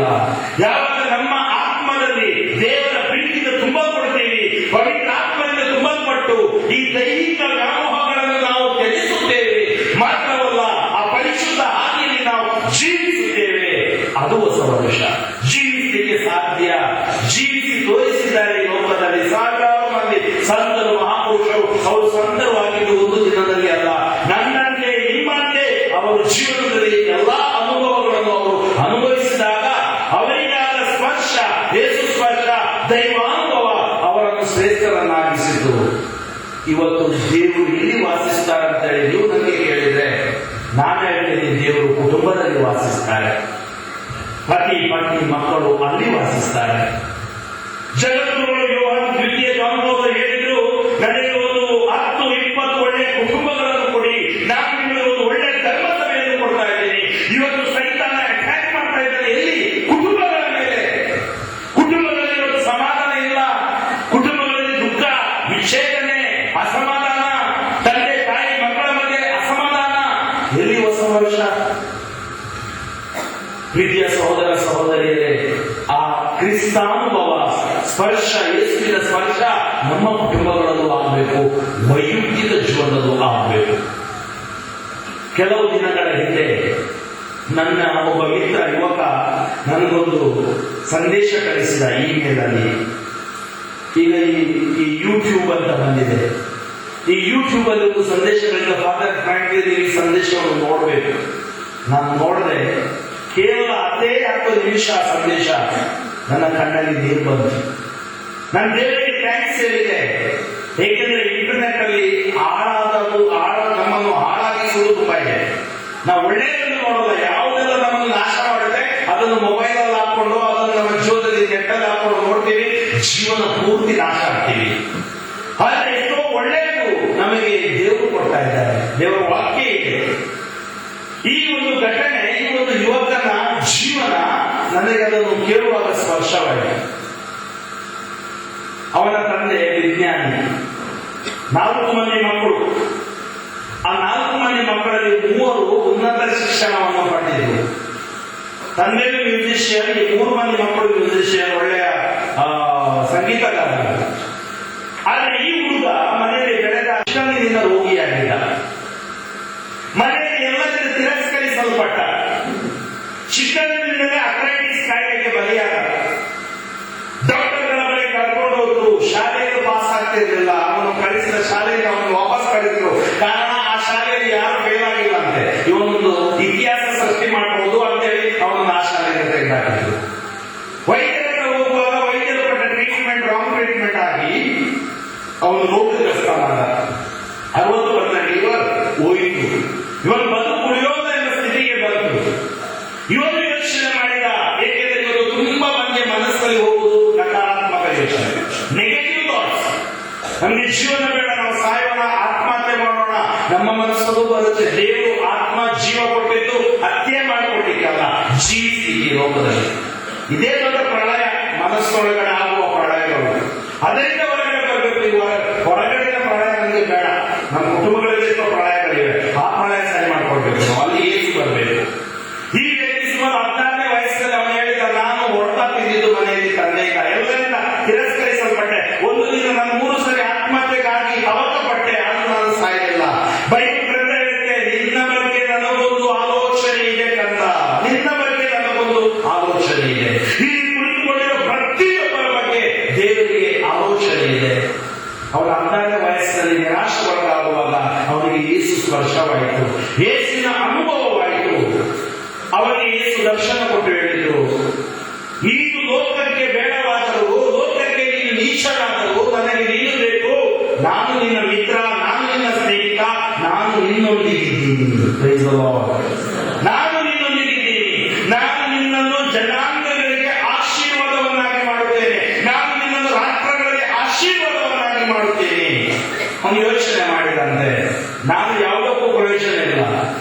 ಯಾವಾಗ ನಮ್ಮ ಆತ್ಮದಲ್ಲಿ ದೇವರ ಪ್ರೀತಿಯಿಂದ ತುಂಬಲ್ಪಡ್ತೀವಿ, ಪವಿತ್ರ ಆತ್ಮದಿಂದ ತುಂಬಲ್ಪಟ್ಟು ಈ ದೈಹಿಕ ವ್ಯಾಮೋಹಗಳನ್ನು ನಾವು ತ್ಯಜಿಸುತ್ತೇವೆ, ಮಾತ್ರವಲ್ಲ ಆ ಪರಿಶುದ್ಧ ಹಾದಿಯಲ್ಲಿ ನಾವು ಜೀವಿಸುತ್ತೇವೆ, ಅದು ಹೊಸ ವರ್ಷ. ಜೀವಿಸಲಿಕ್ಕೆ ಸಾಧ್ಯ. ಜೀವಿಸಿ ತೋರಿಸಿದ್ದಾರೆ ಈ ಲೋಕದಲ್ಲಿ. ಸಾವಿರಾರು ಮಂದಿ ಸಂತರು, ಮಹಾಪುರುಷರು, ಅವರು ಸಂತರವಾಗಿದ್ದು ಒಂದು ದಿನದಲ್ಲಿ ಅಲ್ಲ. ನನ್ನಂತೆ ನಿಮ್ಮಂತೆ ಅವರು ಜೀವನದಲ್ಲಿ ಎಲ್ಲಾ ಅನುಭವಗಳನ್ನು ಅವರು ಅನುಭವಿಸಿದಾಗ ಅವರಿಗಾದ ಸ್ಪರ್ಶ, ಯೇಸು ಸ್ಪರ್ಶ, ದೈವಾನುಭವ ಅವರನ್ನು ಶ್ರೇಷ್ಠರನ್ನಾಗಿಸಿತು. ಇವತ್ತು ದೇವರು ಎಲ್ಲಿ ವಾಸಿಸ್ತಾರೆ ಅಂತ ಹೇಳಿ ನೀವು ನನಗೆ ಕೇಳಿದ್ರೆ ನಾನು ಹೇಳ್ತೀನಿ, ದೇವರು ಕುಟುಂಬದಲ್ಲಿ ವಾಸಿಸ್ತಾರೆ. ಪತಿ ಪತ್ನಿ ಮಕ್ಕಳು ಅಲ್ಲಿ ವಾಸಿಸ್ತಾರೆ. ಜಗದ್ಗುರುಗಳು ಯೋಹಾನ ದ್ವಿತೀಯ ಜಾನ್‌ರವರು ಹೇಳಿದ್ರು, ನನಗೆ ಒಂದು 10-20 ಒಳ್ಳೆಯ ಕುಟುಂಬಗಳನ್ನು ಕೊಡಿ, ನಾನು ನಿಮಗೆ ಒಂದು ಒಳ್ಳೆಯ ಧರ್ಮ ಸಭೆಯನ್ನು ಕೊಡ್ತಾ ಇದ್ದೀನಿ. ಇವತ್ತು ಸೈತಾನ ಅಟ್ಯಾಕ್ ಮಾಡ್ತಾ ಇದ್ದಾನೆ ಎಲ್ಲಿ? ಕುಟುಂಬಗಳ ಮೇಲೆ. ಕುಟುಂಬಗಳಲ್ಲಿ ಇವತ್ತು ಸಮಾಧಾನ ಇಲ್ಲ. ಕುಟುಂಬಗಳಲ್ಲಿ ದುಃಖ, ವಿಚ್ಛೇದನೆ, ಅಸಮಾಧಾನ, ತಂದೆ ತಾಯಿ ಮಕ್ಕಳ ಮಧ್ಯೆ ಅಸಮಾಧಾನ. ಎಲ್ಲಿ ಹೊಸ ವರ್ಷ? ಪ್ರೀತಿಯ ಸಹೋದರ ಸಹೋದರಿಯರೇ, ಆ ಕ್ರಿಸ್ತಾನುಭವ ಸ್ಪರ್ಶ, ಯೇಸುವಿನ ಸ್ಪರ್ಶ ನಮ್ಮ ಕುಟುಂಬಗಳಲ್ಲೂ ಆಗಬೇಕು, ವೈಯಕ್ತಿಕ ಜೀವನದಲ್ಲೂ ಆಗಬೇಕು. ಕೆಲವು ದಿನಗಳ ಹಿಂದೆ ನನ್ನ ಒಬ್ಬ ಮಿತ್ರ ಯುವಕ ನನಗೊಂದು ಸಂದೇಶ ಕಳಿಸಿದ ಇಮೇಲ್ ಅಲ್ಲಿ. ಈಗ ಈ ಯೂಟ್ಯೂಬ್ ಅಂತ ಬಂದಿದೆ. ಈ ಯೂಟ್ಯೂಬ್ ಅಲ್ಲಿ ಒಂದು ಸಂದೇಶಗಳಿಂದ ಫಾದರ್ ಫ್ರಾಂಕ್ಲಿನ್ ಈ ಸಂದೇಶವನ್ನು ನೋಡಬೇಕು. ನಾನು ನೋಡಿದೆ, ಕೇವಲ 10 ನಿಮಿಷ ಸಂದೇಶ, ನನ್ನ ಕಣ್ಣಲ್ಲಿ ನೀರು ಬಂತು. ನನ್ನ ದೇವರಿಗೆ ಥ್ಯಾಂಕ್ಸ್ ಹೇಳಿದೆ. ಏಕೆಂದ್ರೆ ಇಂಟರ್ನೆಟ್ ಅಲ್ಲಿ ನಮ್ಮನ್ನು ಹಾಳಾಗಿಸುವುದು ತುಂಬಾ ಇದೆ. ನಾವು ಒಳ್ಳೆಯದನ್ನು ನೋಡೋಲ್ಲ, ಯಾವುದೆಲ್ಲ ನಮ್ಮನ್ನು ನಾಶ ಮಾಡುತ್ತೆ ಅದನ್ನು ಮೊಬೈಲ್ ಅಲ್ಲಿ ಹಾಕೊಂಡು, ಅದನ್ನು ನಮ್ಮ ಜೀವನದಲ್ಲಿ ನೆಟ್ಟಲ್ಲಿ ಹಾಕೊಂಡು ನೋಡ್ತೀವಿ, ಜೀವನ ಪೂರ್ತಿ ನಾಶ ಆಗ್ತೀವಿ. ಆದ್ರೆ ಎಷ್ಟೋ ಒಳ್ಳೆಯದು ನಮಗೆ ದೇವರು ಕೊಡ್ತಾ ಇದ್ದಾರೆ, ದೇವರ ವಾಕ್ಯ ಇದೆ. ಈ ಒಂದು ಘಟನೆ, ಈ ಒಂದು ಯುವಕನ ಜೀವನ ನನಗೆ ಅದನ್ನು ಕೇಳುವಾಗ ಸ್ಪರ್ಶವಾಗಿದೆ. ಅವನ ತಂದೆ ವಿಜ್ಞಾನಿ, 4 ಮಂದಿ ಮಕ್ಕಳು. ಆ 4 ಮಂದಿ ಮಕ್ಕಳಲ್ಲಿ 3 ಉನ್ನತ ಶಿಕ್ಷಣವನ್ನು ಪಡೆದಿದ್ರು. ತಂದೆಯೂ ಮ್ಯೂಸಿಷಿಯನ್, ಈ 3 ಮಂದಿ ಮಕ್ಕಳು ಮ್ಯೂಸಿಷಿಯನ್, ಒಳ್ಳೆಯ ಸಂಗೀತಗಾರರು. ಆದರೆ ಈ ಹುಡುಗ ಮನೆಯಲ್ಲಿ ಬೆಳೆದ ಶಿಕ್ಷಣದಿಂದ ರೋಗಿಯಾಗಿದ್ದ. ಮನೆಯಲ್ಲಿ ಎಲ್ಲರಿಂದ ತಿರಸ್ಕರಿಸಲ್ಪಟ್ಟ. ಶಿಕ್ಷಣದಿಂದಲೇ ಅರ್ಥೈಟಿಸ್ ಕಾಯಿಲೆಗೆ ಬಲಿಯಾದ. ಡಾಕ್ಟರ್ಗಳ ಬಳಿ ಕರ್ಕೊಂಡು ಹೋದ್ರು, ಶಾಲೆಗೆ ಪಾಸ್ ಆಗ್ತಿರ್ಲಿಲ್ಲ. ಅವನು ಕಳಿಸಿದ ಶಾಲೆಗೆ ಅವನು ವಾಪಸ್ ಕಳಿಸಿದ್ರು. ಕಾರಣ ಆ ಶಾಲೆಯಲ್ಲಿ ಯಾರು ಫೇಲ್ ಆಗಿಲ್ಲ ಅಂತೆ. ಇವನೊಂದು ಇತಿಹಾಸ ಸೃಷ್ಟಿ ಮಾಡಬಹುದು ಅಂತೇಳಿ ಅವನನ್ನು ಆ ಶಾಲೆಗೆ ತೆಗೆದಾಕಿದ್ರು. ವೈದ್ಯರ ಹೋಗುವಾಗ ವೈದ್ಯರು ಕೊಟ್ಟ ಟ್ರೀಟ್ಮೆಂಟ್ ರಾಂಗ್ ಟ್ರೀಟ್ಮೆಂಟ್ ಆಗಿ ಅವನು ರೋಗಗ್ರಸ್ತನಾದ. 60% ಲಿವರ್ ಹೋಯಿತು. ಇವನು ಬದುಕು ಉಳಿಯೋದ ಎಂಬ ಸ್ಥಿತಿಗೆ ಬಂತು. ಇವನು ಯೋಚನೆ ಮಾಡಿದ, ಏಕೆಂದರೆ ಇವನು ತುಂಬಾ ಮಂದಿ ಮನಸ್ಸಲ್ಲಿ ಹೋಗುವುದು ನಮ್ಗೆ ಜೀವನ ಬೇಡ, ನಾವು ಸಾಯೋಣ, ಆತ್ಮಹತ್ಯೆ ಮಾಡೋಣ, ನಮ್ಮ ಮನಸ್ಸು ಬರುತ್ತೆ. ದೇವರು ಆತ್ಮ ಜೀವ ಕೊಟ್ಟಿದ್ದು ಹತ್ಯೆ ಮಾಡಿಕೊಟ್ಟಿದ್ದಲ್ಲ, ಜೀವಿಸಿ ಲೋಕದಲ್ಲಿ. ಇದೇ ದೊಡ್ಡ ಪ್ರಳಯ, ಮನಸ್ಸೊಳಗಡೆ ಆಗುವ ಪ್ರಳಯಗಳು. ಅದರಿಂದ ಹೊರಗಡೆ ಬರಬೇಕು. ಹೊರಗಡೆಯ ಪ್ರಳಯ ನಮಗೆ ಬೇಡ. ನಮ್ಮ ಕುಟುಂಬಗಳಲ್ಲಿ ಪ್ರಳಯಗಳಿವೆ, ಆ ಪ್ರಳಯ ಸರಿ ಮಾಡ್ಕೊಳ್ಬೇಕು. ನಾವು ಅಲ್ಲಿ ಏಸು ಬರಬೇಕು. ಈ ವ್ಯಕ್ತಿ ಸುಮಾರು 16ನೇ ವಯಸ್ಸಲ್ಲಿ ಅವನು ಹೇಳಿದ, ನಾನು ಹೊರತಾ ತಿಂದಿದ್ದು ಮನೆಯಲ್ಲಿ ತಂದೆಯಿಂದ ಎಲ್ಲರಿಂದ ತಿರಸ್ಕರಿಸಲ್ಪಟ್ಟೆ. ಒಂದು ದಿನ ನಾನು 3 ಸರಿ ಆತ್ಮಹತ್ಯೆಗಾಗಿ ತವಕಪಟ್ಟೆ, ಆದ್ರೂ ನಾನು ಸಾಯಲಿಲ್ಲ. ಬೈಬಲ್ ಗ್ರಂಥ ಹೇಳುತ್ತೆ, ನಿನ್ನ ಬಗ್ಗೆ ನನಗೊಂದು ಆಲೋಚನೆ ಇದೆ ಕಂದ, ನಿನ್ನ ಬಗ್ಗೆ ನನಗೊಂದು ಆಲೋಚನೆ ಇದೆ. ಈ ಕುಳಿತುಕೊಂಡಿರೋ ಪ್ರತಿಯೊಬ್ಬರ ಬಗ್ಗೆ ದೇವರಿಗೆ ಆಲೋಚನೆ ಇದೆ. ಅವರ 16ನೇ ವಯಸ್ಸಿನಲ್ಲಿ ನಿರಾಶೆಗೊಳಗಾಗುವಾಗ ಅವನಿಗೆ ಯೇಸು ಸ್ಪರ್ಶವಾಯಿತು, ಯೇಸುವಿನ ಅನುಭವವಾಯಿತು. ಅವನಿಗೆ ಯೇಸು ದರ್ಶನ ಕೊಟ್ಟು ಹೇಳಿದ್ರು, ನೀನು ಲೋಕಕ್ಕೆ ಬೇಡವಾದರೂ, ಲೋಕಕ್ಕೆ ನೀನು ನೀಚನಾದರೂ ನನಗೆ ನೀನು ಬೇಕು. ನಾನು ನಿನ್ನ ಮಿತ್ರ, ನಾನು ನಿನ್ನ ಸ್ನೇಹಿತ, ನಾನು ನಿನ್ನೊಂದಿಗಿದ್ದೀನಿ. ನಾನು ನಿನ್ನೊಂದಿಗಿದ್ದೀನಿ. ನಾನು ನಿನ್ನನ್ನು ಜನಾಂಗಗಳಿಗೆ ಆಶೀರ್ವಾದವನ್ನಾಗಿ ಮಾಡುತ್ತೇನೆ. ನಾನು ನಿನ್ನನ್ನು ರಾಷ್ಟ್ರಗಳಿಗೆ ಆಶೀರ್ವಾದವನ್ನಾಗಿ ಮಾಡುತ್ತೇನೆ. ಅವನು ಯೋಚನೆ ಮಾಡಿದಂತೆ, ನಾನು ಯಾವುದಕ್ಕೂ ಪ್ರಯೋಜನ ಇಲ್ಲ,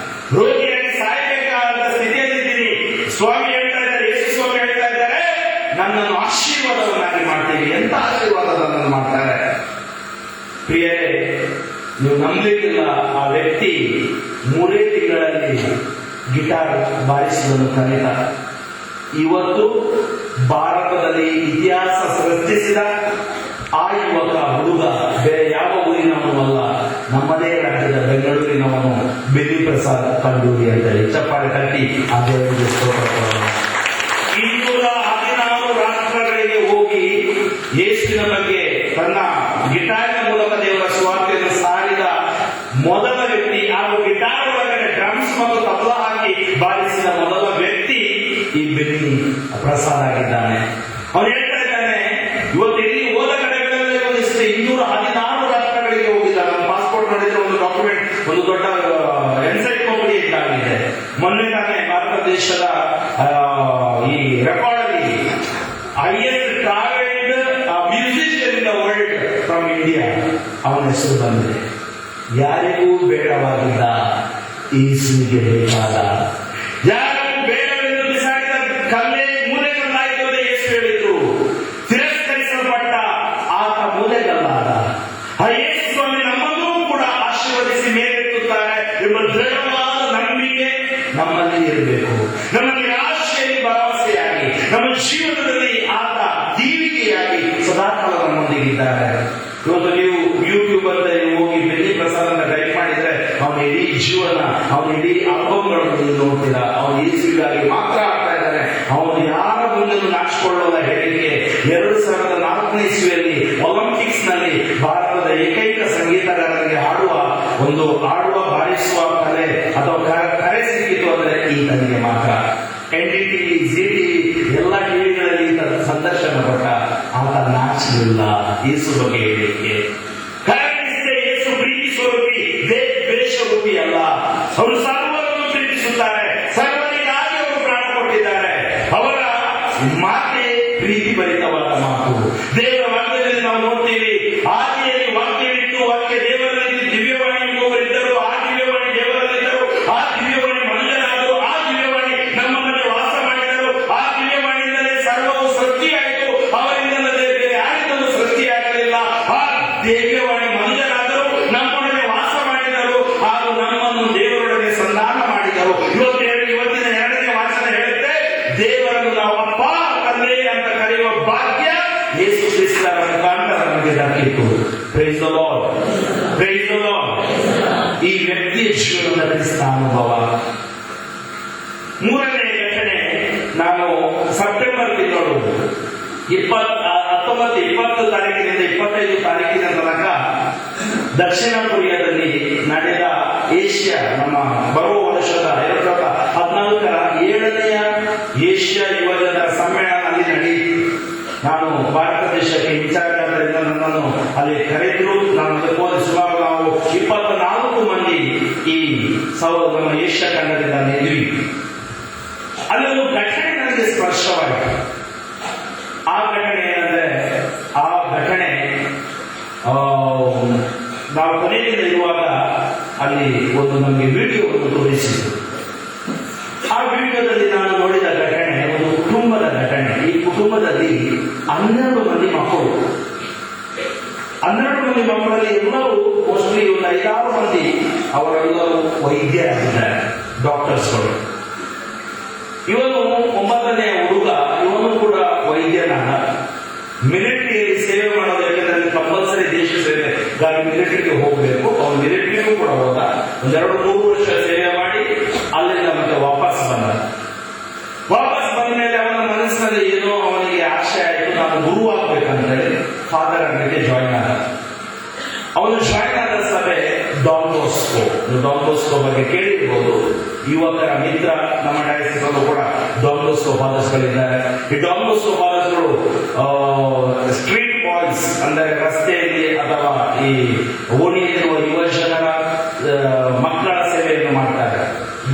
ರೋಗಿಯಾಗಿ ಸಾಯಬೇಕಾದ ಸ್ಥಿತಿಯಲ್ಲಿದ್ದೀನಿ. ಸ್ವಾಮಿ ಹೇಳ್ತಾ ಇದ್ದಾರೆ, ಯೇಸು ಸ್ವಾಮಿ ಹೇಳ್ತಾ ಇದ್ದಾರೆ, ನನ್ನನ್ನು ಆಶೀರ್ವಾದವನ್ನಾಗಿ ಮಾಡ್ತೀನಿ. ಎಂತ ಆಶೀರ್ವಾದ ನನ್ನನ್ನು ಮಾಡ್ತಾರೆ. ಪ್ರಿಯರೇ, ನೀವು ನಂಬಲಿಕ್ಕಿಲ್ಲ, ಆ ವ್ಯಕ್ತಿ 3 ತಿಂಗಳಲ್ಲಿ ಗಿಟಾರ್ ಬಾರಿಸುವುದನ್ನು ಕಲಿತ. ಇವತ್ತು ಭಾರತದಲ್ಲಿ ಇತಿಹಾಸ ಸೃಷ್ಟಿಸಿದ ಆ ಯುವಕ ಹುಡುಗ ಬೇರೆ ಯಾವ ಊರಿನವನು ಅಲ್ಲ, ನಮ್ಮದೇ ರಾಜ್ಯದ ಬೆಂಗಳೂರಿನವನು ಬೆಲಿ ಪ್ರಸಾದ್ ಕಂಡೂರಿ ಅಂತೇಳಿ. ಚಪ್ಪಾಳೆ ತಟ್ಟಿ ಆ ದೇವರಿಗೆ ಸ್ತೋತ್ರ ಕೊಡೋಣ. 216 ರಾಷ್ಟ್ರಗಳಿಗೆ ಹೋಗಿ ಯೇಸುವಿನ ಬಗ್ಗೆ ತನ್ನ ಗಿಟಾರಿನ ಮೂಲಕ ದೇವರ ಸುವಾರ್ತೆಯನ್ನು ಸಾರಿದ ಮೊದಲ ವ್ಯಕ್ತಿ, ಹಾಗೂ ಗಿಟಾರ್ ಒಳಗಡೆ ಡ್ರಮ್ಸ್ ಮತ್ತು ತಬಲಾ ಹಾಕಿ ಬಾರಿಸಿದ ಮೊದಲ ವ್ಯಕ್ತಿ ಈ ಬೆಲಿ ಪ್ರಸಾದ್ ಆಗಿದ್ದಾನೆ. ಅವನು ಹೇಳ್ತಾ ಇದ್ದಾನೆ, ಇವತ್ತು ಇಲ್ಲಿ ಹೋದ ಕಡೆಗಳಲ್ಲಿ 216 ರಾಷ್ಟ್ರಗಳಿಗೆ ಹೋಗಿದ್ದಾನೆ. ನನ್ನ ಪಾಸ್ಪೋರ್ಟ್ ನೋಡಿದ್ರೆ ಒಂದು ಡಾಕ್ಯುಮೆಂಟ್, ಒಂದು ದೊಡ್ಡ ಎನ್ಸೈಕ್ಲೋಪೀಡಿಯಾ ಇದ್ದಾಗಿದೆ. ಮೊನ್ನೆ ತಾನೇ ಭಾರತ ದೇಶದ ಈ ರೆಕಾರ್ಡ್ ಅಲ್ಲಿ highest traveled musician in the world from India ಅವನ ಹೆಸರು ಬಂದಿದೆ. ಯಾರಿಗೂ ಬೇಡವಾಗಿದ್ದ ಯೇಸುವಿಗೆ ಬೇಕಾದ, ಯಾರಿಗೂ ಬೇಡವೆಂದು ಬಿಸಾಡಿದ ಕಲ್ಲೇ ಮೂಲೆಗಲ್ಲಾಯಿತು ಅಂತ ಯೇಸು ಹೇಳಿದ್ರು. ತಿರಸ್ಕರಿಸಲ್ಪಟ್ಟ ಆತ ಮೂಲೆಗಲ್ಲಾದ. ಆ ಯೇಸು ಸ್ವಾಮಿ ನಮ್ಮನ್ನೂ ಕೂಡ ಆಶೀರ್ವದಿಸಿ ಮೇಲೆತ್ತುತ್ತಾರೆ ಎಂಬ ದೃಢವಾದ ನಂಬಿಕೆ ನಮ್ಮಲ್ಲಿ ಇರಬೇಕು. ನಮ್ಮ ನಿರಾಶೆಯಲ್ಲಿ ಭರವಸೆಯಾಗಿ, ನಮ್ಮ ಜೀವನದಲ್ಲಿ ಆತ ದೀವಿಗೆಯಾಗಿ ಸದಾಕಾಲ ನಮ್ಮೊಂದಿಗಿದ್ದಾರೆ. ಇವತ್ತು ನೀವು ಯೂಟ್ಯೂಬ್ ಅಂತ ಹೋಗಿ ಬೆಲಿ ಪ್ರಸಾದ್ ಅಂತ ಟೈಪ್ ಮಾಡಿದ್ರೆ ಅವನ ಇಡೀ ಜೀವನ, ಅವನ ಇಡೀ ಆಲ್ಬಮ್ಗಳನ್ನು ನೀವು ನೋಡ್ತೀರಾ. ಅವನು ಯೇಸುವಿಗಾಗಿ ಮಾತ್ರ ಆಗ್ತಾ ಇದ್ದಾನೆ. ಅವನು ಯಾರ ಮುಂದೆ ನಾಚಿಕೊಳ್ಳುವ ಹೇಳಿಕೆ 2004ನೇ ಇಸ್ವಿಯಲ್ಲಿ ಒಲಿಂಪಿಕ್ಸ್ ನಲ್ಲಿ ಭಾರತದ ಏಕೈಕ ಸಂಗೀತಗಾರರಿಗೆ ಹಾಡುವ ಬಾರಿಸುವ ಕಲೆ ಅಥವಾ ಕರೆ ಸಿಕ್ಕಿತು ಅಂದ್ರೆ ಈತನಿಗೆ ಮಾತ್ರ. NDTV, ZTV ಎಲ್ಲ ಟಿವಿಗಳಲ್ಲಿ ಸಂದರ್ಶನ ಕೊಟ್ಟ. ಆತ ನಾಚಲಿಲ್ಲ ಯೇಸು ಬಗ್ಗೆ ಹೇಳಿಕೆ. ಯೇಸು ಪ್ರೀತಿ ಸ್ವರೂಪಿ, ದ್ವೇಷ ರೂಪಿ ಅಲ್ಲ. ಅವರು ಸರ್ವರನ್ನು ಪ್ರೀತಿಸುತ್ತಾರೆ, ಸರ್ವರಿಗಾಗಿ ಅವರು ಪ್ರಾಣ ಕೊಟ್ಟಿದ್ದಾರೆ. ಅವರ ಮಾತೆ ಪ್ರೀತಿ ಭರಿತವಾದ ಮಾತು. ದೇವರ ವಾಕ್ಯದಲ್ಲಿ ನಾವು ನೋಡ್ತೀವಿ, ಆದಿಯಲ್ಲಿ ವಾಕ್ಯವಿತ್ತು, ವಾಕ್ಯ ದೇವರಲ್ಲಿ, ದಿವ್ಯವಾಣಿ ಎಂಬುವರಿದ್ದರು, ಆ ದಿವ್ಯವಾಣಿ ದೇವರಲ್ಲಿದ್ದರು, ಆ ದಿವ್ಯವಾಣಿ ಮನುಷ್ಯರಾದರು, ಆ ದಿವ್ಯವಾಣಿ ನಮ್ಮ ಮಧ್ಯೆ ವಾಸ ಮಾಡಿದರು, ಆ ದಿವ್ಯವಾಣಿಯಿಂದಲೇ ಸರ್ವವು ಸೃಷ್ಟಿಯಾಯಿತು, ಅವರಿಂದಲೇ ಬೇರೆ ಯಾರಿಂದಲೂ ಸೃಷ್ಟಿಯಾಗಲಿಲ್ಲ. ಆ ದಿವ್ಯವಾಣಿ ಮನುಷ್ಯರಾದರು, ನಮ್ಮೊಡನೆ ವಾಸ ಮಾಡಿದರು, ಹಾಗೂ ನಮ್ಮನ್ನು ದೇವರೊಡನೆ ಸಂಧಾನ ಮಾಡಿದರು. ಇವತ್ತಿನ 2ನೇ ವಾಚನ ಹೇಳುತ್ತೆ, ದೇವರನ್ನು ನಾವು ಅಪ್ಪ ತಂದೆ ಅಂತ ಕರೆಯುವ ಭಾಗ್ಯ ಯೇಸು ಕ್ರಿಸ್ತರ ಮುಖಾಂತರ ನಮಗೆ ದಕ್ಕಿತು. Praise the Lord, praise the Lord. ಈ ವ್ಯಕ್ತಿಯ ಜೀವನದ ಕ್ರಿಸ್ತ ಅನುಭವ. 3ನೇ ಘಟನೆ, ನಾನು ಸೆಪ್ಟೆಂಬರ್ ತಿಂಗಳು 20 ತಾರೀಕಿನಿಂದ 25 ತಾರೀಕಿನ ತನಕ ದಕ್ಷಿಣ ಕೊರಿಯಾದಲ್ಲಿ ನಡೆದ ಏಷ್ಯಾ, ನಮ್ಮ ಬರುವ ವರ್ಷದ 2014ರ 7ನೇ ಏಷ್ಯಾ ಯುವಜನರ ಸಮ್ಮೇಳನ ಅಲ್ಲಿ ನಡೆಯಿತು. ನಾನು ಭಾರತ ದೇಶಕ್ಕೆ ಇನ್ಚಾರ್ಜ್ ಆದ್ದರಿಂದ ನನ್ನನ್ನು ಅಲ್ಲಿ ಕರೆದ್ರು. ನಾನು ಅದಕ್ಕೆ ಹೋದ ಸುಮಾರು ನಾವು 24 ಮಂದಿ ಈ ನಮ್ಮ ಏಷ್ಯಾ ಖಂಡದಿಂದ ಇದ್ವಿ. ಅಲ್ಲೊಂದು ಘಟನೆ ನನಗೆ ಸ್ಪರ್ಶವಾಯಿತು. ಆ ಘಟನೆ ಏನಂದ್ರೆ, ಆ ಘಟನೆ ಅಲ್ಲಿ ಒಂದು ನಮಗೆ ವಿಡಿಯೋವನ್ನು ತೋರಿಸಿದ್ರು. ಆ ವಿಡಿಯೋದಲ್ಲಿ ನಾನು ನೋಡಿದ ಘಟನೆ ಒಂದು ಕುಟುಂಬದ ಘಟನೆ. ಈ ಕುಟುಂಬದಲ್ಲಿ 12 ಮಂದಿ ಮಕ್ಕಳು. 12 ಮಂದಿ ಮಕ್ಕಳಲ್ಲಿ ಎಲ್ಲರೂ ಮೋಸ್ಟ್ಲಿ ಒಂದು 5-6 ಮಂದಿ ಅವರೆಲ್ಲರೂ ವೈದ್ಯರಾಗಿದ್ದಾರೆ, ಡಾಕ್ಟರ್ಸ್ಗಳು. ಇವನು 9ನೇ ಹುಡುಗ, ಇವನು ಕೂಡ ವೈದ್ಯನಾದ. ಮಿಲಿಟರಿಯಲ್ಲಿ ಸೇವೆ ಮಾಡೋದು, ಯಾಕಂದ್ರೆ ಕಂಪಲ್ಸರಿ ದೇಶ ಸೇವೆಗಾಗಿ ಮಿಲಿಟರಿಗೆ ಹೋಗಬೇಕು. ಅವನು ಮಿಲಿಟರಿಗೂ ಕೂಡ ಹೋದ. 2-3 ವರ್ಷ ಸೇವೆ ಮಾಡಿ ಅಲ್ಲಿಂದ ಮತ್ತೆ ವಾಪಸ್ ಬಂದ ಮೇಲೆ ಅವನ ಮನಸ್ಸಿನಲ್ಲಿ ಏನೋ ಅವನಿಗೆ ಆಶೆ ಆಯಿತು, ನಾನು ಗುರು ಆಗ್ಬೇಕಂತೇಳಿ ಫಾದರ್ ಆಗಲಿಕ್ಕೆ ಜಾಯಿನ್ ಆದ. ಅವನು ಜಾಯಿನ್ ಆದ ಸಭೆ ಡಾನ್ ಬಾಸ್ಕೋ ಬಗ್ಗೆ ಕೇಳಿರ್ಬೋದು. ಯುವಕರ ಮಿತ್ರ, ನಮ್ಮ ಡಯಾಸಿಸ್ ಅಲ್ಲೂ ಕೂಡ ಡಾನ್ ಬಾಸ್ಕೋ ಫಾದರ್ಸ್ಗಳಿದ್ದಾರೆ. ಈ ಡಾನ್ ಬಾಸ್ಕೋ ಫಾದರ್ಸ್ಗಳು ಸ್ಟ್ರೀಟ್ ಬಾಯ್ಸ್ ಅಂದರೆ ರಸ್ತೆಯಲ್ಲಿ ಅಥವಾ ಈ ಓಣಿಯಲ್ಲಿರುವ ಯುವ ಜನರ ಮಕ್ಕಳ ಸೇವೆಯನ್ನು ಮಾಡ್ತಾರೆ.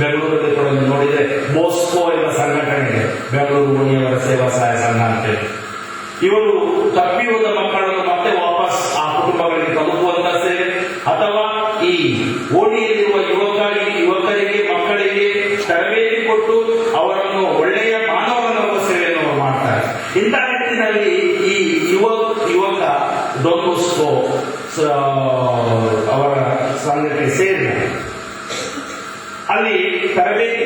ಬೆಂಗಳೂರಲ್ಲಿ ಕೂಡ ನೋಡಿದ್ರೆ ಬೋಸ್ಕೋ ಎಂಬ ಸಂಘಟನೆ ಇದೆ, ಬೆಂಗಳೂರು ಓಣಿಯವರ ಸೇವಾ ಸಹಾಯ ಸಂಘ ಅಂತೇಳಿ. ಇವರು ತಪ್ಪಿ ಹೋದ ಮಕ್ಕಳನ್ನು ಮತ್ತೆ ವಾಪಸ್ ಆ ಕುಟುಂಬಗಳಿಗೆ ತಲುಪುವಂತ ಸೇವೆ, ಅಥವಾ ಈ ಓಣಿಯಲ್ಲಿರುವ ಯುವಕರಿಗೆ ಮಕ್ಕಳಿಗೆ ತರಬೇತಿ ಕೊಟ್ಟು ಅವರನ್ನು ಒಳ್ಳೆಯ ಮಾನವನ ಸೇವೆಯನ್ನು ಅವರು ಮಾಡ್ತಾರೆ. ಇಂಥ ನಿಟ್ಟಿನಲ್ಲಿ ಈ ಯುವಕ ಡಾನ್ ಬಾಸ್ಕೋ ಅವರ ಸಂಘಕ್ಕೆ ಸೇರಿದ. ಅಲ್ಲಿ ತರಬೇತಿ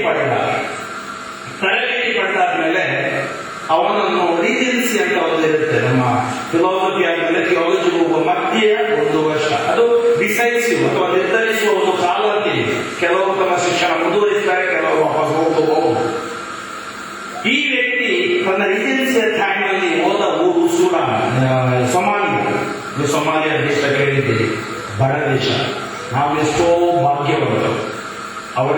ಪಡೆದಾದ್ಮೇಲೆ ಅವನನ್ನು ರೀಜೆನ್ಸಿ ಅಂತ ಒಂದಿರುತ್ತೆ. ನಮ್ಮ ಫಿಲಾಸಫಿ ಆದ್ಮೇಲೆ ಥಿಯಾಲಜಿ ಹೋಗುವ ಮಧ್ಯೆ 1 ವರ್ಷ, ಅದು ಡಿಸೈಸಿವ್ ಅಥವಾ ನಿರ್ಧರಿಸುವ ಒಂದು ಕಾಲ ಅಂತ ಇದೆ. ಕೆಲವರು ತಮ್ಮ ಶಿಕ್ಷಣ ಮುಂದುವರಿಸ್ತಾರೆ, ಕೆಲವರು ವಾಪಸ್ ಹೋಗಬಹುದು. ಈ ವ್ಯಕ್ತಿ ತನ್ನ ರೀಜೆನ್ಸಿಯ ಟೈಮ್ನಲ್ಲಿ ಹೋದ ಊರು ಸೂಡಾನ್, ಸೊಮಾಲಿಯಾ ದೇಶ ಕೇಳಿದ್ದೀರಿ, ಬಡ ದೇಶ. ನಾವು ಎಷ್ಟೋ ಭಾಗ್ಯವಂತರು, ಅವರ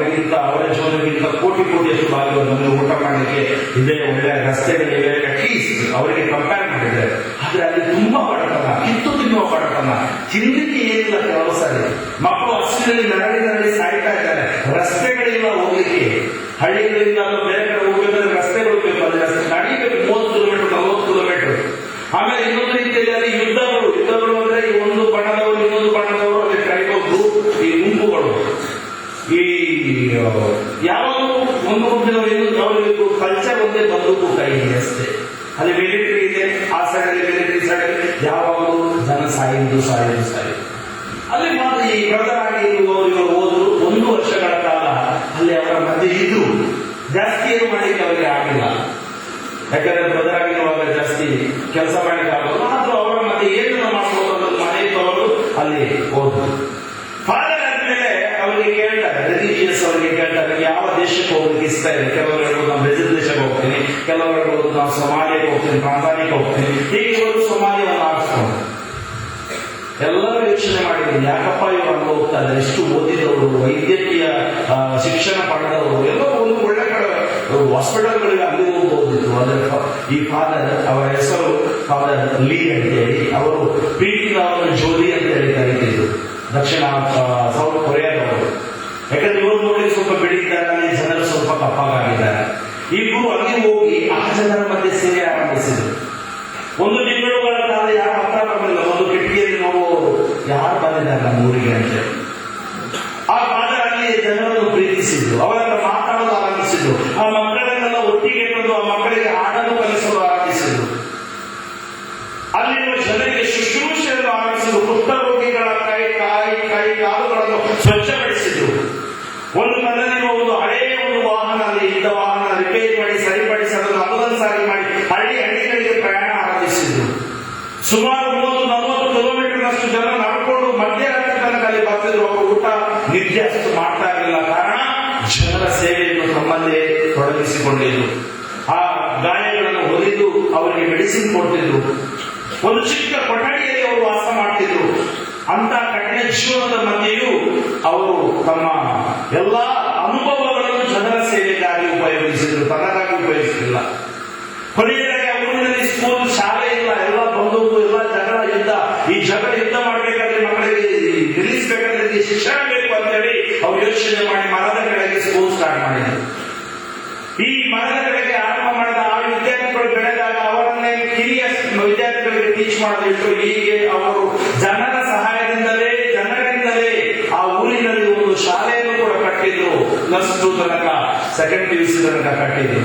ಜೀವನಕ್ಕಿಂತ ಕೋಟಿಯಷ್ಟು ಭಾಗ್ಯವನ್ನು ಊಟ ಮಾಡಲಿಕ್ಕೆ ಇದೆ, ಒಳ್ಳೆಯ ರಸ್ತೆಗಳಿವೆ, ಅಟ್ಲೀಸ್ಟ್ ಅವರಿಗೆ ಕಂಪೇರ್ ಮಾಡಿದ್ದಾರೆ. ಆದ್ರೆ ಅಲ್ಲಿ ತುಂಬಾ ಬಡತನ, ಕಿತ್ತು ತಿನ್ನುವ ಬಡತನ, ತಿನ್ನಲಿಕ್ಕೆ ಏನಿಲ್ಲ. ಕೆಲವು ಸಾರಿ ಮಕ್ಕಳು ಹಸಿರಲ್ಲಿ ನರಳಿ ಸಾಯ್ತಾ ಇದ್ದಾರೆ, ರಸ್ತೆಗಳಿಲ್ಲ ಹೋಗ್ಲಿಕ್ಕೆ. ಹಳ್ಳಿಗಳಿಂದ ಅಥವಾ ಬೇರೆ ಕಡೆ ಹೋಗ್ಬೇಕಾದ್ರೆ ರಸ್ತೆಗಳು ಬೇಕು, ಅಲ್ಲಿ ರಸ್ತೆ ನಡೀಬೇಕು 30 ಕಿಲೋಮೀಟರ್ 40 ಕಿಲೋಮೀಟರ್. ಆಮೇಲೆ ಇನ್ನೊಂದು ರೀತಿಯಲ್ಲಿ ಅಲ್ಲಿ ಯುದ್ಧಗಳು ಅಂದ್ರೆ ಒಂದು ಬಣ್ಣದವರು ಇನ್ನೊಂದು ಬಣ್ಣದವರು, ಅಲ್ಲಿ ಟ್ರೈಬಲ್ ಗ್ರೂಪ್, ಈ ಗುಂಪುಗಳು, ಈ ಯಾವಾಗಲೂ ಒಂದು ಗುಂಪಿನವರು ಇನ್ನೊಂದು ಅವರಿಗೆ ಕಲ್ಚರ್ ಒಂದೇ, ಬಂದೂಕು ಕೈ ಅಷ್ಟೇ. ಅಲ್ಲಿ ಮಿಲಿಟರಿ ಇದೆ, ಆ ಸೈಡಲ್ಲಿ ಮಿಲಿಟರಿ ಸೈಡಲ್ಲಿ ಯಾವಾಗಲೂ ಜನ ಸಾಯುವುದು. ಅಲ್ಲಿ ಮಾತ್ರ ಈ ಬ್ರದರ್ ಆಗಿ ಇವರು ಹೋದ್ರು. 1 ವರ್ಷಗಳ ಕಾಲ ಅಲ್ಲಿ ಅವರ ಮಧ್ಯೆ ಇದ್ರು. ಜಾಸ್ತಿ ಏನು ಮಾಡಲಿಕ್ಕೆ ಅವರಿಗೆ ಆಗಿಲ್ಲ, ಯಾಕಂದ್ರೆ ಬ್ರದರ್ ಆಗಿರುವಾಗ ಜಾಸ್ತಿ ಕೆಲಸ ಮಾಡಲಿಕ್ಕೆ ಆಗೋದು. ಆದ್ರೂ ಅವರ ಮಧ್ಯೆ ಏನನ್ನು ಮಾಡ್ಬೋದು ಮನೆಗೆ ಅವರು ಅಲ್ಲಿ ಹೋದ್ರು. ಫಾದರ್ ಆದ್ಮೇಲೆ ಅವರಿಗೆ ಕೇಳ್ತಾರೆ, ರಿಲಿಜಿಯಸ್ ಅವರಿಗೆ ಕೇಳ್ತಾರೆ, ಯಾವ ದೇಶಕ್ಕೆ ಹೋಗ್ಲಿಕ್ಕೆ ಇಷ್ಟ ಇದೆ. ಕೆಲವರು ಹೇಳ್ಬೋದು ನಾವು ಬ್ರೆಜಿಲ್ ದೇಶಕ್ಕೆ ಹೋಗ್ತೀನಿ, ಕೆಲವರು ಹೇಳ್ಬೋದು ನಾವು ಸೊಮಾಲಿಯಾಗೆ ಹೋಗ್ತೀನಿ, ತಾಂಜಾನಿಯಾಗೆ ಹೋಗ್ತೀನಿ. ಹೀಗೆ ಇವರು ಸೊಮಾಲಿಯಾವನ್ನು ಆರಿಸ್ಕೊಂಡು ಎಲ್ಲರೂ ಯೋಚನೆ ಮಾಡಿದ್ರು, ಯಾಕಪ್ಪ ಇವರು ಅಲ್ಲಿ ಹೋಗ್ತಾರೆ, ಎಷ್ಟು ಓದಿದವರು, ವೈದ್ಯಕೀಯ ಶಿಕ್ಷಣ ಪಡೆದವರು, ಎಲ್ಲೋ ಒಂದು ಒಳ್ಳೆ ಕಡೆ ಹಾಸ್ಪಿಟಲ್ಗಳಿಗೆ ಅಲ್ಲಿ ಹೋಗ್ಬೋದಿತ್ತು. ಆದರೆ ಈ ಫಾದರ್, ಅವರ ಹೆಸರು ಫಾದರ್ ಲೀ ಅಂತೇಳಿ, ಅವರು ಪ್ರೀತಿನ ಅವರನ್ನು ಜೋಲಿ ಅಂತ ಹೇಳಿ ಕರೀತಿದ್ರು, ದಕ್ಷಿಣ ಸೌತ್ ಕೊರಿಯಾದವರು. ಯಾಕಂದ್ರೆ ಇವರು ನೋಡಿ ಸ್ವಲ್ಪ ಬೆಳೀತಾರೆ, ಅಲ್ಲಿ ಜನರು ಸ್ವಲ್ಪ ಕಪ್ಪಾಗಿದ್ದಾರೆ. ಇಬ್ಬರು ಅಲ್ಲಿ ಹೋಗಿ ಆ ಜನರ ಮಧ್ಯೆ ಸೇವೆ ಆರಂಭಿಸಿದ್ರು. 1 ತಿಂಗಳುಗಳ ಕಾಲ ಯಾರು ಹತ್ರ ಬರಲಿಲ್ಲ. ಒಂದು ಕಿಟಕಿಯಲ್ಲಿ ನೋಡುವವರು ಯಾರು ಬಂದಿದ್ದಾರೆ ನಮ್ಮ ಊರಿಗೆ ಅಂತ. ಆ ಫಾದರ್ ಅಲ್ಲಿ ಜನರನ್ನು ಪ್ರೀತಿಸಿದ್ರು, ಅವರನ್ನ ಮಾತಾಡಲು ಆರಂಭಿಸಿದ್ರು, ಆ ಮಕ್ಕಳನ್ನೆಲ್ಲ ಒಟ್ಟಿಗೆ ತಂದು ಆ ಮಕ್ಕಳಿಗೆ ಹಾಡಲು ಕಲಿಸಲು ಆರಂಭಿಸಿದ್ರು. ಅಲ್ಲಿರುವ ಜನರಿಗೆ ಶುಶ್ರೂಷೆಯನ್ನು ಆರಂಭಿಸಿದ್ರು. ಕುಷ್ಠರೋಗಿಗಳ ಕೈ ಕಾಲುಗಳನ್ನು ಸ್ವಚ್ಛಪಡಿಸಿದ್ರು. ಒಂದು ಮನೆಯಲ್ಲಿರುವ ಒಂದು ಹಳೆಯ ಒಂದು ವಾಹನ, ಅಲ್ಲಿ ಇದ್ದ ವಾಹನ ರಿಪೇರಿ ಮಾಡಿ ಸರಿಪಡಿಸಿ ಅದನ್ನು ಆಂಬುಲೆನ್ಸ್ ಆಗಿ ಮಾಡಿ ಹಳ್ಳಿಗಳಿಗೆ ಪ್ರಯಾಣ ಆರಂಭಿಸಿದ್ರು. ಸುಮಾರು 30-40 ಕಿಲೋಮೀಟರ್ನಷ್ಟು ಜನ ನಡ್ಕೊಂಡು ಮಧ್ಯರಾತ್ರಿ ತನಕ ಅಲ್ಲಿ ಬರ್ತಿದ್ರು. ಅವರು ಊಟ ನಿದ್ದೆ ಅಷ್ಟು ಮಾಡ್ತಾ ಇರಲಿಲ್ಲ, ಕಾರಣ ಜನರ ಸೇವೆಯನ್ನು ತಮ್ಮಲ್ಲೇ ತೊಡಗಿಸಿಕೊಂಡಿದ್ರು. ಆ ಗಾಯಗಳನ್ನು ಹೊಲಿದು ಅವರಿಗೆ ಮೆಡಿಸಿನ್ ಕೊಡ್ತಿದ್ರು. ಒಂದು ಚಿಕ್ಕ ಕೊಠಡಿಯಲ್ಲಿ ಅವರು ವಾಸ ಮಾಡ್ತಿದ್ರು. ಅಂತ ಕಠಿಣ ಜೀವನದ ಮಧ್ಯೆಯೂ ಅವರು ತಮ್ಮ ಎಲ್ಲಾ ಅನುಭವಗಳನ್ನು ಜನರ ಸೇವೆಗಾಗಿ ಉಪಯೋಗಿಸಿದ್ರು, ತನಗಾಗಿ ಉಪಯೋಗಿಸಲಿಲ್ಲ. ಕೊನೆಯದಾಗಿ ಊರಿನಲ್ಲಿ ಸ್ಕೂಲ್, ಶಾಲೆ ಇಲ್ಲ, ಎಲ್ಲ ಬಂದೂಕು, ಎಲ್ಲ ಜಗಳ ಯುದ್ಧ. ಈ ಜಗಳ ಯುದ್ಧ ಮಾಡಬೇಕಾದ್ರೆ ಮಕ್ಕಳಿಗೆ ನಿಲ್ಲಿಸಬೇಕಾದ್ರೆ ಶಿಕ್ಷಣ ಬೇಕು ಅಂತೇಳಿ ಅವ್ರು ಯೋಚನೆ ಮಾಡಿ ಮರದ ಕೆಳಗೆ ಸ್ಕೂಲ್ ಸ್ಟಾರ್ಟ್ ಮಾಡಿದ್ರು. ಈ ಮರದ ಕೆಳಗೆ ಆರಂಭ ಮಾಡಿದ ಆ ವಿದ್ಯಾರ್ಥಿಗಳು ಬೆಳೆದಾಗ ಅವರನ್ನೇ ಕಿರಿಯ ವಿದ್ಯಾರ್ಥಿಗಳಿಗೆ ಟೀಚ್ ಮಾಡದಿಟ್ಟು ಹೀಗೆ ಅವರು ಜನರಿಂದಲೇ ಆ ಊರಿನಲ್ಲಿ ಒಂದು +2 ತನಕ, ಸೆಕೆಂಡ್ PUC ತನಕ ಕಟ್ಟಿದ್ರು.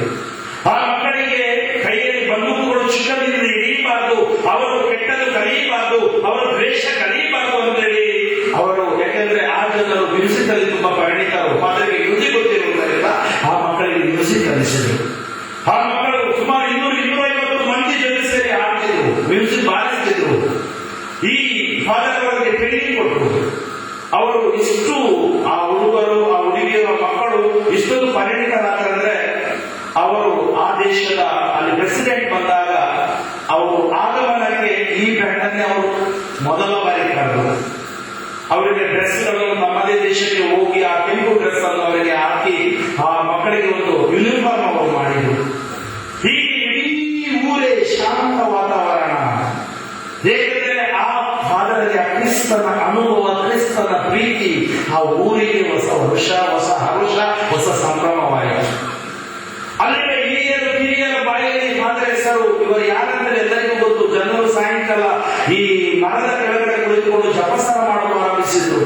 ಆ ಮಕ್ಕಳಿಗೆ ಕೈಯಲ್ಲಿ ಬಂದೂಕುಗಳು ಚಿಕ್ಕದಿಂದ ಹಿಡಿಯಬಾರ್ದು, ಅವರು ಕೆಟ್ಟದ್ದು ಕಲಿಯಬಾರ್ದು, ಅವರು ದ್ವೇಷ ಕಲಿಯಬಾರ್ದು ಅಂತೇಳಿ ಅವರು, ಯಾಕೆಂದ್ರೆ ಆ ಜನರು ಮ್ಯೂಸಿಕ್ ಅಲ್ಲಿ ತುಂಬಾ ಪರಿಣಿತರು, ಮಾತ್ರಕ್ಕೆ ಮ್ಯೂಸಿಕ್ ಗೊತ್ತಿರುವುದರಿಂದ ಆ ಮಕ್ಕಳಿಗೆ ಮ್ಯೂಸಿಕ್ ಕಲಿಸಿದ್ರು. ಆ ಮಕ್ಕಳು ಸುಮಾರು 200-250 ಮಂದಿ ಜೊತೆ ಸೇರಿ ಹಾಡ್ತಿದ್ರು, ಮ್ಯೂಸಿಕ್ ಬಾರಿಸ್ತಿದ್ರು. ಈ ಫಾದರ್ ಅವರಿಗೆ ಟ್ರೈನಿಂಗ್ ಕೊಟ್ಟರು. ಅವರು ಇಷ್ಟು, ಆ ಹುಡುಗರು, ಆ ಹುಡುಗಿಯರ ಮಕ್ಕಳು ಇಷ್ಟೊಂದು ಪರಿಣಿತರಾದ್ರೆ, ಅವರು ಆ ದೇಶದ ಅಲ್ಲಿ ಪ್ರೆಸಿಡೆಂಟ್ ಬಂದಾಗ ಅವರು ಆಗಮನಕ್ಕೆ ಈ ಬ್ಯಾಂಡನ್ನೇ ಅವರು ಮೊದಲ ಬಾರಿ ಕರೆದರು. ಅವರಿಗೆ ಡ್ರೆಸ್ಗಳು ನಮ್ಮದೇ ದೇಶಕ್ಕೆ ಹೋಗಿ ಆ ಕೆಂಪು ಡ್ರೆಸ್ ಅನ್ನು ಅವರಿಗೆ ಹಾಕಿ ಆ ಮಕ್ಕಳಿಗೆ ಒಂದು ಯೂನಿಫಾರ್ಮ್ ಅವರು ಮಾಡಿದರು. ಹೀಗೆ ಇಡೀ ಊರೇ ಶಾಂತ ವಾತಾವರಣ. ಹೇಗೆಂದರೆ ಆ ಫಾದರ್ಗೆ ಆ ಕ್ರಿಸ್ತನ ಅನುಭವ, ಕ್ರಿಸ್ತನ ಪ್ರೀತಿ ಆ ಊರಿಗೆ ಹೊಸ ವರ್ಷ, ಹೊಸ ಹರುಷ, ಹೊಸ ಸಂಭ್ರಮವಾಯಿತು. ಅಲ್ಲಿಗೆ ಹಿರಿಯರ ಬಾಯಲ್ಲಿ ಫಾದರ್ ಹೆಸರು, ಇವರು ಯಾರಂದ್ರೆ ಎಲ್ಲರಿಗೂ ಗೊತ್ತು. ಜನರು ಸಾಯಂಕಾಲ ಈ ಮರದ ಕೆಳಗಡೆ ಕುಳಿತುಕೊಂಡು ಜಪಸರ ಮಾಡಲು ಆರಂಭಿಸಿದ್ರು.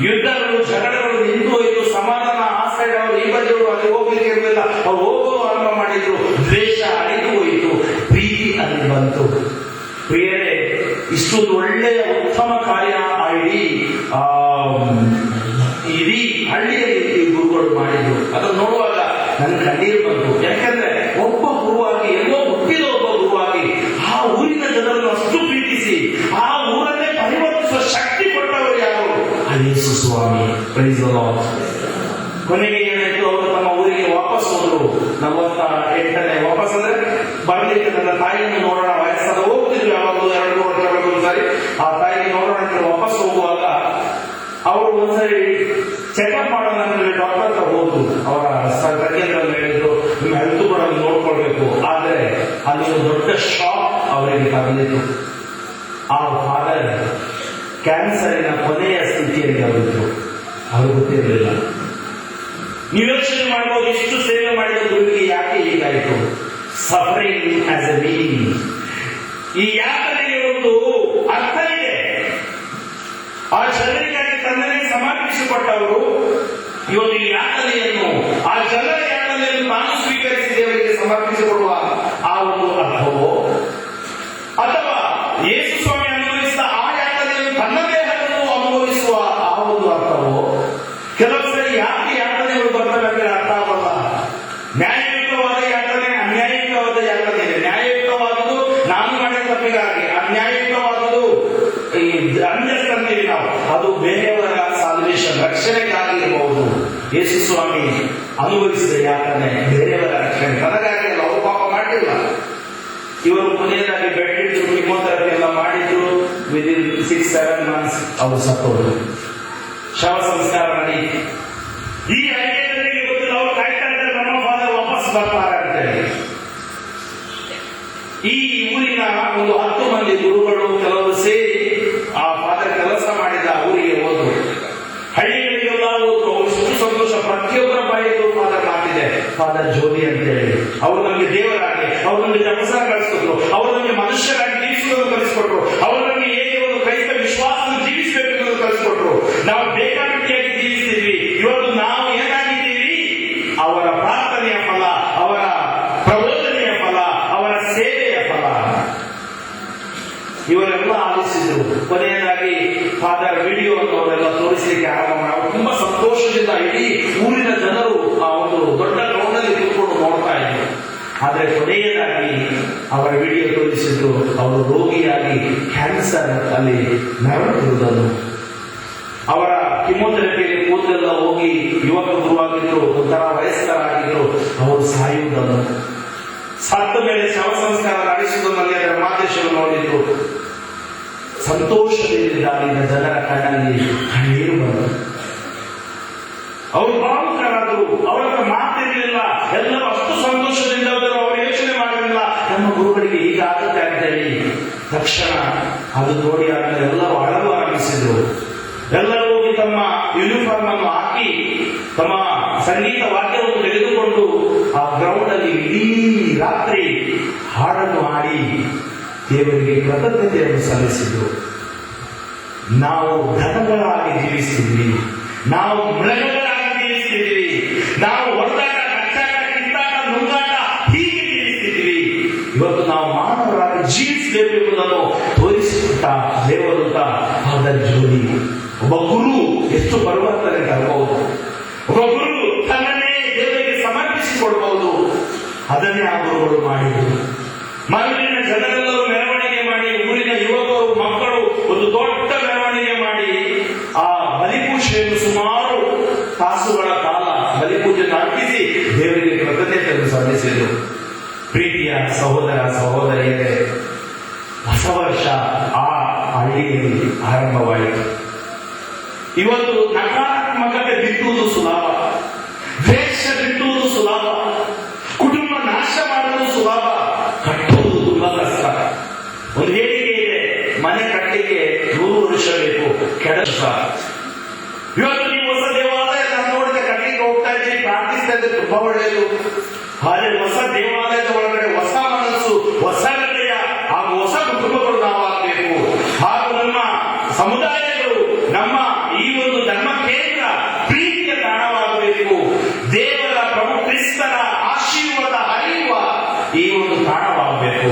ಯುದ್ಧಗಳು, ಜಗಳಗಳು ನಿಂತು ಹೋಯಿತು. ಸಮಾಧಾನ ಆ ಸೈಡ್ ಅವರು, ಈ ಬದಿಯವರು ಅಲ್ಲಿ ಹೋಗ್ಲಿಕ್ಕೆ ಇರಲಿಲ್ಲ, ಅವ್ರು ಹೋಗಲು ಆರಂಭ ಮಾಡಿದ್ರು. ದ್ವೇಷ ಅಳಿದು ಹೋಯಿತು, ಪ್ರೀತಿ ಅಲ್ಲಿ ಬಂತು. ಪ್ರಿಯರೇ, ಇಷ್ಟೊಂದು ಒಳ್ಳೆಯ ಉತ್ತಮ ಕಾರ್ಯ ಇಡೀ ಹಳ್ಳಿಯಲ್ಲಿ ಗುರುಗಳು ಮಾಡಿದ್ರು. ಅದನ್ನು ನೋಡುವಾಗ ನನ್ನ ಕಣ್ಣೀರು ಬಂತು. ಯಾಕಂದ್ರೆ ಒಬ್ಬ ಗುರುವಾಗಿ, ಎಲ್ಲೋ ಹುಟ್ಟಿದ ಒಬ್ಬ ಗುರುವಾಗಿ ಆ ಊರಿನ ಜನರನ್ನು ಅಷ್ಟು ಪ್ರೀತಿಸಿ ಆ ಊರನ್ನೇ ಪರಿವರ್ತಿಸುವ ಶಕ್ತಿ ಕೊಟ್ಟವರು ಯಾರು? ಯೇಸು ಸ್ವಾಮಿ. Praise the Lord. ಕೊನೆಗೆ ಏನಾಯ್ತು, ಅವರು ತಮ್ಮ ಊರಿಗೆ ವಾಪಸ್ ಹೋದ್ರು. 48ನೇ ವಾಪಸ್ ಅಂದ್ರೆ ಬರ್ಲಿಕ್ಕೆ ನನ್ನ ತಾಯಿಯನ್ನು ನೋಡೋಣ, ವಯಸ್ಸಾದ ಹೋಗ್ತಿದ್ರು ಯಾವಾಗಲೂ 2-3 ವರ್ಷಗಳಿಗೆ ಒಂದ್ಸರಿ ಆ ತಾಯಿಗೆ ನೋಡೋಣ ಅಂತ ವಾಪಸ್ ಹೋಗುವಾಗ ಅವರು ಒಂದ್ಸರಿ ಚೆಕಪ್ ಮಾಡೋಣ ಅಂತ ಡಾಕ್ಟರ್ ಹತ್ರ ಹೋದ್ರು. ಅವರ ತಜ್ಞರಲ್ಲಿ ಹೇಳಿದ್ರು, ನಿಮ್ಮ ಹೆಲ್ತ್ ಕೂಡ ನೋಡ್ಕೊಳ್ಬೇಕು. ಆದ್ರೆ ಅಲ್ಲಿ ಒಂದು ದೊಡ್ಡ ಶಾಕ್ ಅವರಿಗೆ ತಗಲಿತ್ತು. ಆ ಫಾದರ್ ಕ್ಯಾನ್ಸರಿನ ಕೊನೆಯ ಸ್ಥಿತಿಯಲ್ಲಿ ಅವರಿದ್ರು. ಅವ್ರಿಗೆ ಗೊತ್ತಿರಲಿಲ್ಲ. ನೀವು ಯೋಚನೆ ಮಾಡಬಹುದು, ಇಷ್ಟು ಸೇವೆ ಮಾಡಿದ ಗುರುವಿಗೆ ಯಾಕೆ ಹೀಗಾಯಿತು? Suffering as A meaning. ಈ ಯಾತನೆಗೆ ಒಂದು ಅರ್ಥ ಇದೆ. ಆ ಜನರಿಗಾಗಿ ತನ್ನನ್ನೇ ಸಮರ್ಪಿಸಿಕೊಟ್ಟವರು ಇವತ್ತು ಈ ಯಾತನೆಯನ್ನು, ಆ ಜನರ ಯಾತನೆಯನ್ನು ತಾನು ಸ್ವೀಕರಿಸಿ ದೇವರಿಗೆ ಸಮರ್ಪಿಸಿಕೊಡುವ ಆ ಒಂದು ಅರ್ಥವೋ, ಅಥವಾ ಯೇಸು ಸ್ವಾಮಿ ಅನುಭವಿಸಿದ ಆ ಯಾತನೆಯನ್ನು ತನ್ನ ದೇಹವನ್ನು ಅನುಭವಿಸುವ ಆ ಒಂದು ಅರ್ಥವೋ? ಕೆಲವು ಸರಿ ಯಾಕೆ ಯಾತನೆಗಳು ಬರ್ತವೆ ಅರ್ಥ ಆಗಲ್ಲ. ನ್ಯಾಯಯುತವಾದ ಯಾತನೆ, ಅನ್ಯಾಯಯುತವಾದ ಯಾತನೆ ಇದೆ. ನ್ಯಾಯಯುತವಾದುದು ನಾನು ಮಾಡಿದ ತಪ್ಪಿಗಾಗಿ, ಅನ್ಯಾಯಯುತವಾದುದು ಅನ್ಯಸ್ ಅಂತೀವಿ ನಾವು, ಅದು ಬೇರೆಯವರ ಸಾಲ್ವೇಷನ್, ರಕ್ಷಣೆಗಾಗಿ ಇರಬಹುದು. ಯೇಸು ಸ್ವಾಮಿ ಅನುಭವಿಸಿದ ಯಾತನೆ ಬೇರೆಯವರ ರಕ್ಷಣೆ, ತನಗಾಗಿ ಅಲ್ಲ. ಅವರು ಪಾಪ ಮಾಡಲಿಲ್ಲ. ಇವರು ಕೊನೆಯದಾಗಿ ಬೆಡ್ ಇಟ್ಟು ಕಿಮೋಥೆರಪಿ ಎಲ್ಲ ಮಾಡಿದ್ರು. ವಿದಿನ್ 6-7 ಮಂತ್ಸ್ ಅವರು ಸತ್ತೋರು. ಶವ ಸಂಸ್ಕಾರ ನಡೆಯಿತು. ಈ ಐಕ್ಯತೆಗೆ ಗೊತ್ತಿಲ್ಲ, ಅವರು ಕಾಯ್ತಾ ಇದ್ದಾರೆ ನಮ್ಮ ಫಾದರ್ ವಾಪಸ್ ಬರ್ತಾರೆ ಅಂತೇಳಿ. ಈ ಊರಿನ ಒಂದು 10 ಮಂದಿ ಗುರುಗಳು ಕೆಲವರು ಸೇರಿ ಆ ಫಾದರ್ ಕೆಲಸ ಮಾಡಿದ ಊರಿಗೆ ಹೋದ್ರು. ಹಳ್ಳಿಗಳಿಗೆಲ್ಲ ಹೋದ್ರು. ಎಷ್ಟು ಸಂತೋಷ. ಪ್ರತಿಯೊಬ್ಬರ ಬಾಯಿಗೂ ಫಾದರ್ ಮಾತಿದೆ, ಫಾದರ್ ಜೋಲಿ ಅಂತ ಹೇಳಿ. ಅವರು ನಮಗೆ ದೇವರಾಗಿ, ಅವರು ನಮಗೆ ಜಪಸರ ಕಳಿಸಿಕೊಟ್ರು, ಅವರು ನಮಗೆ ಮನುಷ್ಯರಾಗಿ ಜೀವಿಸುವುದನ್ನು ಕಲಿಸಿಕೊಟ್ರು, ಅವರು ನಮಗೆ ಹೇಗೆ ಒಂದು ಕ್ರೈಸ್ತ ವಿಶ್ವಾಸ ಜೀವಿಸಬೇಕು ಎಂದು ಕಲಿಸಿಕೊಟ್ರು. ನಾವು ಬೇಕಾಬಿಟ್ಟಿಯಾಗಿ ಜೀವಿಸ್ತಿದ್ವಿ. ಇವತ್ತು ನಾವು ಏನಾಗಿದ್ದೀವಿ? ಅವರ ಪ್ರಾರ್ಥನೆಯ ಫಲ, ಅವರ ಪ್ರಬೋಧನೆಯ ಫಲ, ಅವರ ಸೇವೆಯ ಫಲ. ಇವರೆಲ್ಲ ಆಲಿಸಿದ್ರು. ಕೊನೆಯದಾಗಿ ಫಾದರ್ ವಿಡಿಯೋವನ್ನು ಅವರೆಲ್ಲ ತೋರಿಸಲಿಕ್ಕೆ ಆರಂಭ ಮಾಡಿ ತುಂಬಾ ಸಂತೋಷದಿಂದ ಇಡೀ ಊರಿನ ಜನರು ಆ ಒಂದು ದೊಡ್ಡ ಗ್ರೌಂಡಲ್ಲಿ ಕೂತ್ಕೊಂಡು ನೋಡ್ತಾ ಇದ್ರು. ಆದ್ರೆ ಕೊನೆಯದಾಗಿ ಅವರ ವಿಡಿಯೋ ತೋರಿಸಿದ್ರು. ಅವರು ರೋಗಿಯಾಗಿ ಕ್ಯಾನ್ಸರ್ ಅಲ್ಲಿ ನರಳುತ್ತಿರುವುದನ್ನು, ಅವರ ಕಿಮೋಥೆರಪಿಯಲ್ಲಿ ಕೂದಲೆಲ್ಲ ಹೋಗಿ ಯುವಕ ಗುರುವಾಗಿದ್ರು, ಒಂಥರ ವಯಸ್ಕರಾಗಿದ್ರು, ಅವರು ಸಾಯುವುದನ್ನು, ಸತ್ತ ಮೇಲೆ ಶವ ಸಂಸ್ಕಾರ ನಡೆಸುವುದರಲ್ಲಿ ಅದರ ಮಾದೇಶರು ನೋಡಿದ್ರು. ಸಂತೋಷದಿಂದ ಅಲ್ಲಿನ ಜನರ ಕಣ್ಣಲ್ಲಿ ಕಣ್ಣೀರು ಬಂದರು. ಅವರು ಭಾವುಕರಾದರು. ಅವರ ಮಾತಿರಲಿಲ್ಲ. ಎಲ್ಲರೂ ಅಷ್ಟು ಸಂತೋಷದಿಂದ ಅವರು ಯೋಚನೆ ಮಾಡಲಿಲ್ಲ ನಮ್ಮ ಗುರುಗಳಿಗೆ ಹೀಗಾಗುತ್ತೆ ಅಂತ ಹೇಳಿ. ತಕ್ಷಣ ಅದು ನೋಡಿ ಆದ್ಮೇಲೆ ಎಲ್ಲರೂ ಅಳಲು ಆರಂಭಿಸಿದ್ರು. ಎಲ್ಲರೂ ಹೋಗಿ ತಮ್ಮ ಯೂನಿಫಾರ್ಮ್ ಅನ್ನು ಹಾಕಿ ತಮ್ಮ ಸಂಗೀತ ವಾದ್ಯವನ್ನು ತೆಗೆದುಕೊಂಡು ಆ ಗ್ರೌಂಡ್ ಅಲ್ಲಿ ಇಡೀ ರಾತ್ರಿ ಹಾಡನ್ನು ಹಾಡಿ ದೇವರಿಗೆ ಕೃತಜ್ಞತೆಯನ್ನು ಸಲ್ಲಿಸಿದ್ರು. ನಾವು ಧನಗಳಾಗಿ ಜೀವಿಸಿದ್ವಿ, ನಾವು ಮೃಗಗಳಾಗಿ ಜೀವಿಸಿದ್ವಿ. ಜೀವಿಸ್ತಿದ್ವಿ. ನಾವು ಹೊಡೆದಾಟ, ಕಚ್ಚಾಟ, ಕಿತ್ತಾಟ, ನುಂಗಾಟ ಹೀಗೆ ಜೀವಿಸ್ತಿದ್ವಿ. ಇವತ್ತು ನಾವು ಮಾನವರಾಗಿ ಜೀವಿಸಬೇಕು ಎಂಬುದನ್ನು ತೋರಿಸಿಕೊಟ್ಟ ದೇವದೂತ ಅದರ ಜೋಡಿ. ಒಬ್ಬ ಗುರು ಎಷ್ಟು ಪರಿವರ್ತನೆ ತರಬಹುದು. ಒಬ್ಬ ಗುರು ತನ್ನನ್ನೇ ದೇವರಿಗೆ ಸಮರ್ಪಿಸಿಕೊಡ್ಬಹುದು. ಅದನ್ನೇ ಆ ಗುರುಗಳು ಮಾಡಿದರು. ಮರುದಿನ ಜನರೆಲ್ಲರೂ ಮೆರವಣಿಗೆ ಮಾಡಿ, ಊರಿನ ಯುವಕರು ಮಕ್ಕಳು ಒಂದು ದೊಡ್ಡ ಮೆರವಣಿಗೆ ಮಾಡಿ ಆ ಬಲಿಪೂಜೆಯನ್ನು ಸುಮಾರು ತಾಸುಗಳ ಕಾಲ ಬಲಿಪೂಜೆಯನ್ನು ಅರ್ಪಿಸಿ ದೇವರಿಗೆ ಕೃತಜ್ಞತೆಯನ್ನು ಸಲ್ಲಿಸಿದರು. ಪ್ರೀತಿಯ ಸಹೋದರ ಸಹೋದರಿಯರೇ, ಹೊಸ ವರ್ಷ ಆ ಹಳ್ಳಿಯಲ್ಲಿ ಆರಂಭವಾಯಿತು. ಇವತ್ತು ನಕಾರಾತ್ಮಕತೆ ಬಿತ್ತುವುದು ಸುಲಭ, ದ್ವೇಷ ಬಿತ್ತುವುದು ಸುಲಭ, ಕುಟುಂಬ ನಾಶ ಮಾಡುವುದು ಸುಲಭ, ಕಟ್ಟುವುದು ತುಂಬಾ ಕಷ್ಟ. ಒಂದು ಹೇಳಿಕೆ ಇದೆ, ಮನೆ ಕಟ್ಟಲಿಕ್ಕೆ 100 ವರ್ಷ ಬೇಕು, ಕೆಡಸ. ಇವತ್ತು ನೀವು ಹೊಸ ದೇವಾಲಯ ನಾನು ನೋಡಿದ ಕಟ್ಟಲಿಕ್ಕೆ ಹೋಗ್ತಾ ಇದ್ದೀರಿ, ಪ್ರಾರ್ಥಿಸ್ತಾ ಇದ್ರೆ ತುಂಬಾ ಒಳ್ಳೆಯದು. ಆದರೆ ಹೊಸ ದೇವಾಲಯದ ಒಳಗಡೆ ಹೊಸ ಮನಸ್ಸು, ಹೊಸ ಹೃದಯ ಹಾಗೂ ಹೊಸ ಕುಟುಂಬಗಳು ನಾವು ಆಗಬೇಕು. ಹಾಗೂ ನಮ್ಮ ಸಮುದಾಯಗಳು, ನಮ್ಮ ಈ ಒಂದು ಧರ್ಮ ಕೇಂದ್ರ ಪ್ರೀತಿಯ ತಾಣವಾಗಬೇಕು. ದೇವರ ಪ್ರಭು ಕ್ರಿಸ್ತನ ಆಶೀರ್ವಾದ ಹರಿಯುವ ಈ ಒಂದು ತಾಣವಾಗಬೇಕು.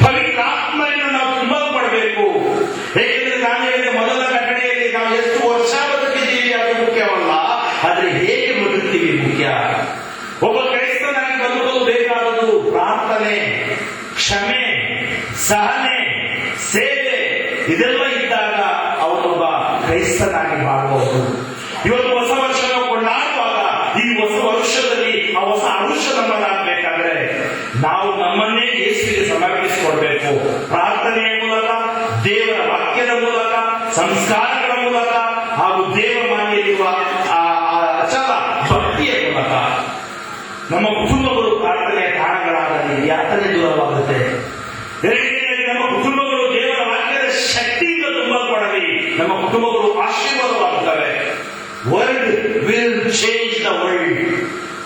ಪವಿತ್ರಾತ್ಮೆಯನ್ನು ನಾವು ತುಂಬಲ್ಪಡಬೇಕು. ಏಕೆಂದರೆ ನಾನು ಹೇಳಿದ ಮೊದಲ ಘಟನೆಯಲ್ಲಿ ನಾವು ಎಷ್ಟು ವರ್ಷ ಬದುಕಿದ್ದೀವಿ ಅದು ಮುಖ್ಯವಲ್ಲ, ಆದರೆ ಹೇಗೆ ಬದುಕ್ತೀವಿ ಮುಖ್ಯ. ಒಬ್ಬ ಕ್ರೈಸ್ತನಾಗಿ ಬದುಕಲು ಬೇಕಾದದ್ದು ಪ್ರಾರ್ಥನೆ, ಕ್ಷಮೆ, ಸಹನೆ, ಸೇವೆ. ಇದೆಲ್ಲ ಇದ್ದಾಗ ಅವನೊಬ್ಬ ಕ್ರೈಸ್ತನಾಗಿ ಮಾಡಬಹುದು. ಇವತ್ತು ಹೊಸ ವರ್ಷ ನಾವು ಕೊಂಡಾಡುವಾಗ ಈ ಹೊಸ ವರ್ಷದಲ್ಲಿ ಆ ಹೊಸ ಅಂಶ ನಮ್ಮದಾಗಬೇಕಾದ್ರೆ ನಾವು ನಮ್ಮನ್ನೇ ಯೇಸುವಿಗೆ ಸಮರ್ಪಿಸಿಕೊಡ್ಬೇಕು. ಪ್ರಾರ್ಥನೆಯ ಮೂಲಕ, ದೇವರ ವಾಕ್ಯದ ಮೂಲಕ, ಸಂಸ್ಕಾರಗಳ ಮೂಲಕ ಹಾಗೂ ದೇವರ ಮಾನ್ಯಲ್ಲಿರುವ ಅಚಲ ಭಕ್ತಿಯ ಮೂಲಕ ನಮ್ಮ ಕುಟುಂಬಗಳು ಪ್ರಾರ್ಥನೆಯ ತಾಣಗಳಾಗಲಿ ಯಾತನೆ ದೂರವಾಗುತ್ತೆ. ಎರಡನೇದಾಗಿ ನಮ್ಮ ಕುಟುಂಬಗಳು ದೇವರ ವಾಕ್ಯದ ಶಕ್ತಿಯಿಂದ ತುಂಬಲ್ಪಡಲಿ, ನಮ್ಮ ಕುಟುಂಬಗಳು ಆಶೀರ್ವಾದವಾಗುತ್ತವೆ. World will change the world.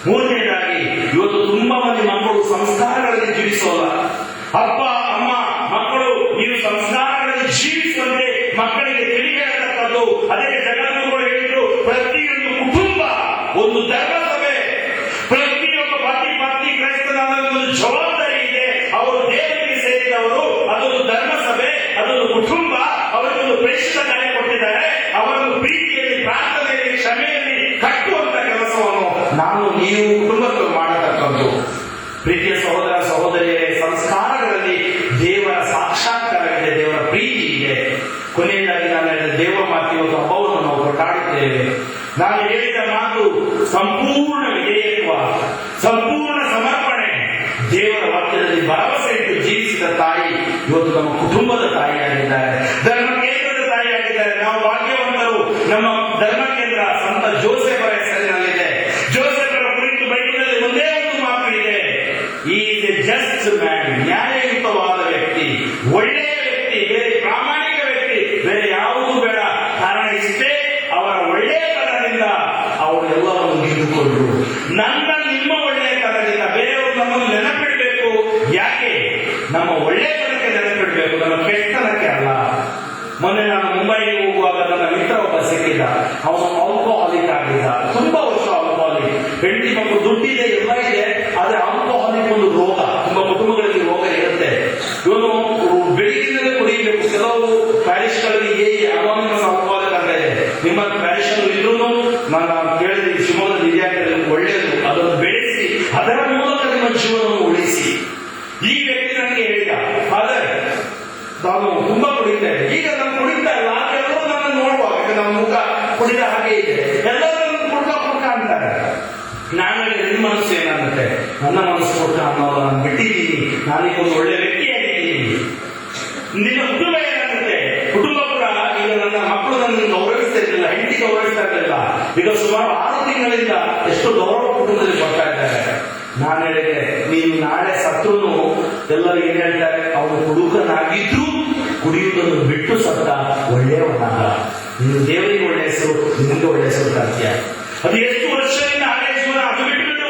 ಮೂರನೇದಾಗಿ ಇವತ್ತು ತುಂಬಾ ಮಂದಿ ಮಕ್ಕಳು ಸಂಸ್ಕಾರಗಳಲ್ಲಿ ಜೀವಿಸೋಲ್ಲ. ಅಪ್ಪ ಅಮ್ಮ ಮಕ್ಕಳು ನೀವು ಸಂಸ್ಕಾರಗಳಲ್ಲಿ ಜೀವಿಸುವಂತೆ ಮಕ್ಕಳಿಗೆ ತಿಳಿ ಹೇಳತಕ್ಕದ್ದು. ಅದಕ್ಕೆ ಜಗದ್ಗುರುಗಳು ಹೇಳಿದ್ರು, ಪ್ರತಿಯೊಂದು ಕುಟುಂಬ ಒಂದು ಧರ್ಮಸಭೆ. ಪ್ರತಿಯೊಬ್ಬ ಪತಿ ಕ್ರೈಸ್ತನಾದ ಒಂದು ಜವಾಬ್ದಾರಿ ಇದೆ. ಅವರು ದೇವರಿಗೆ ಸೇರಿದವರು, ಅದೊಂದು ಧರ್ಮಸಭೆ, ಅದೊಂದು ಕುಟುಂಬ. ಅವರಿಗೊಂದು ಪ್ರೇಷಿತ ಕಾರ್ಯ ಕೊಟ್ಟಿದ್ದಾರೆ. ಅವರನ್ನು ಪ್ರೀತಿಯಲ್ಲಿ, ಪ್ರಾರ್ಥನೆಯಲ್ಲಿ, ಕ್ಷಮೆಯಲ್ಲಿ ಕಟ್ಟುವಂತ ಕೆಲಸವನ್ನು ನಾನು ನೀವು ಕುಟುಂಬಕ್ಕೆ ಮಾಡತಕ್ಕದ್ದು. ಪ್ರೀತಿಯ ಸಹೋದರ ಸಹೋದರಿಯರೇ, ಸಂಸ್ಕಾರಗಳಲ್ಲಿ ದೇವರ ಸಾಕ್ಷಾತ್ಕಾರವಿದೆ, ದೇವರ ಪ್ರೀತಿ ಇದೆ. ಕೊನೆಯದಾಗಿ ನಾನು ಹೇಳಿದ ದೇವರ ಮಾತು, ಇವತ್ತು ಹಬ್ಬವನ್ನು ನಾವು ಕೊಂಡಾಡುತ್ತೇವೆ. ನಾನು ಹೇಳಿದ ಮಾತು ಸಂಪೂರ್ಣ ವಿಧೇಯತ್ವ, ಸಂಪೂರ್ಣ ಸಮರ್ಪಣೆ. ದೇವರ ವಾಕ್ಯದಲ್ಲಿ ಭರವಸೆ ಇಟ್ಟು ಜೀವಿಸಿದ ತಾಯಿ ಇವತ್ತು ನಮ್ಮ ಕುಟುಂಬದ ತಾಯಿಯಾಗಿದ್ದಾರೆ, ಧರ್ಮ ಕೇಂದ್ರದ ತಾಯಿಯಾಗಿದ್ದಾರೆ. ನಾವು ಭಾಗ್ಯವಂತರು. ನಮ್ಮ ಧರ್ಮ ಕೇಂದ್ರ ಸಂತ ಜೋಸೆಫರ ಹೆಸರಿನಲ್ಲಿದೆ. ಜೋಸೆಫರ ಕುರಿತು ಬೈಬಲ್ನಲ್ಲಿ ಒಂದೇ ಒಂದು ಮಾತು ಇದೆ, ಈಸ್ ಎ ಜಸ್ಟ್ ಮ್ಯಾನ್. ನ್ಯಾಯಯುತವಾದ ವ್ಯಕ್ತಿ, ಒಳ್ಳೆಯ ವ್ಯಕ್ತಿ, ಬೇರೆ ಪ್ರಾಮಾಣಿಕ ವ್ಯಕ್ತಿ, ಬೇರೆ ಯಾವುದೂ ಬೇಡ. ಕಾರಣ ಇಷ್ಟೇ, ಅವರ ಒಳ್ಳೆಯತನದಿಂದ ಅವರು ಎಲ್ಲವನ್ನು ಹಿಡಿದುಕೊಂಡ್ರು. ನನ್ನ ನಿಮ್ಮ ಒಳ್ಳೆಯತನದಿಂದ ಬೇರೆಯವರು ನಮ್ಮನ್ನು ನೆನಪಿಡಬೇಕು. ಯಾಕೆ? ನಮ್ಮ ಒಳ್ಳೆಯತನಕ್ಕೆ ನೆನಪಿಡಬೇಕು, ನಮ್ಮ ಕೆಟ್ಟತನಕ್ಕೆ ಅಲ್ಲ. ಮೊನ್ನೆ ನಾನು ಮುಂಬೈಗೆ ಹೋಗುವಾಗ ನನ್ನ ಮಿತ್ರ ಒಬ್ಬ ಸಿಕ್ಕಿದ್ದ. ಅವನು ಆಲ್ಕೋಹಾಲಿಕ್ ಆಗಿದ್ದ, ತುಂಬಾ ವರ್ಷ ಆಲ್ಕೋಹಾಲಿಕ್. ಹೆಂಡತಿ ಮಕ್ಕಳು ದುಡ್ಡಿದೆ, ಎಲ್ಲ ಇದೆ, ಆದ್ರೆ ಆಲ್ಕೋಹಾಲಿಕ್ ಒಂದು ರೋಗ. ತುಂಬಾ ಕುಟುಂಬಗಳಲ್ಲಿ ರೋಗ ಇರುತ್ತೆ. ಇವನು ಬೆಳಿಗ್ಗೆಯಿಂದಲೇ ಕುಡಿಯಬೇಕು. ಕೆಲವು ಪ್ಯಾರಿಸ್ಗಳಲ್ಲಿ ಅನಾನಿಮಸ್ ಆಲ್ಕೋಹಾಲಿಕ್ ಅಂತ ಇದೆ. ನಿಮ್ಮ ಪ್ಯಾರಿಸ್ ಇದ್ರೂ ನಾನು ಕೇಳಿದ ಶಿವಮೊಗ್ಗದ ವಿದ್ಯಾರ್ಥಿಗಳಿಗೆ ಒಳ್ಳೆಯದು, ಅದನ್ನು ಬೆಳೆಸಿ ಅದರ ಮೂಲಕ ನಿಮ್ಮ ಜೀವನವನ್ನು ಉಳಿಸಿ. ಈ ವ್ಯಕ್ತಿ ನನಗೆ ಹೇಳಿದ, ಆದರೆ ನಾನು ತುಂಬಾ ಕುಡಿತೇನೆ, ಈಗ ನಾನು ಕುಡಿತಾ ಇಲ್ಲ. ಎಲ್ಲರೂ ನನ್ನ ನೋಡುವಾಗ ನನ್ನ ಮುಖ ಕುಡಿದ ಹಾಗೆ ಇದೆ, ಎಲ್ಲರೂ ಕುಡ್ಕ ಅಂತಾರೆ. ನಾನು ನಿಮ್ಮ ಮನಸ್ಸು ಏನಾಗುತ್ತೆ? ನನ್ನ ಮನಸ್ಸು ಕೊಟ್ಟ ಅನ್ನೋದು ನಾನು ಬಿಟ್ಟಿದ್ದೀನಿ. ನಾನೀಗ ಒಂದು ಒಳ್ಳೆ ವ್ಯಕ್ತಿಯಾಗಿದ್ದೀನಿ. ನಿನ್ನ ಕುಟುಂಬ ಏನಾಗುತ್ತೆ? ಕುಟುಂಬ ಕೂಡ ಈಗ ನನ್ನ ಮಕ್ಕಳು ನನ್ನ ಗೌರವಿಸ್ತಾ ಇರಲಿಲ್ಲ, ಹೆಂಡತಿ ಗೌರವಿಸ್ತಾ ಇರಲಿಲ್ಲ. ಈಗ ಸುಮಾರು 6 ತಿಂಗಳಿಂದ ಎಷ್ಟು ಗೌರವ ಕುಟುಂಬದಲ್ಲಿ ಕೊಡ್ತಾ ಇದ್ದಾರೆ. ನಾನು ಹೇಳಿದೆ, ನೀನು ನಾಳೆ ಸತ್ರು ಎಲ್ಲರೂ ಏನ್ ಹೇಳ್ತಾರೆ, ಅವನು ಹುಡುಗನಾಗಿದ್ರು ಕುಡಿಯುವುದನ್ನು ಬಿಟ್ಟು ಸತ್ತ ಒಳ್ಳೆಯವನಾಗ. ನೀನು ದೇವರಿಗೆ ಒಳ್ಳೆಯ ಹೆಸರು, ನಿಮಗೆ ಒಳ್ಳೆಯ ಹೆಸರು ಸಾಧ್ಯ. ಅದು ಎಷ್ಟು ವರ್ಷದಿಂದ ಹಳೆ ಜೀವನ ಅದು ಬಿಟ್ಟು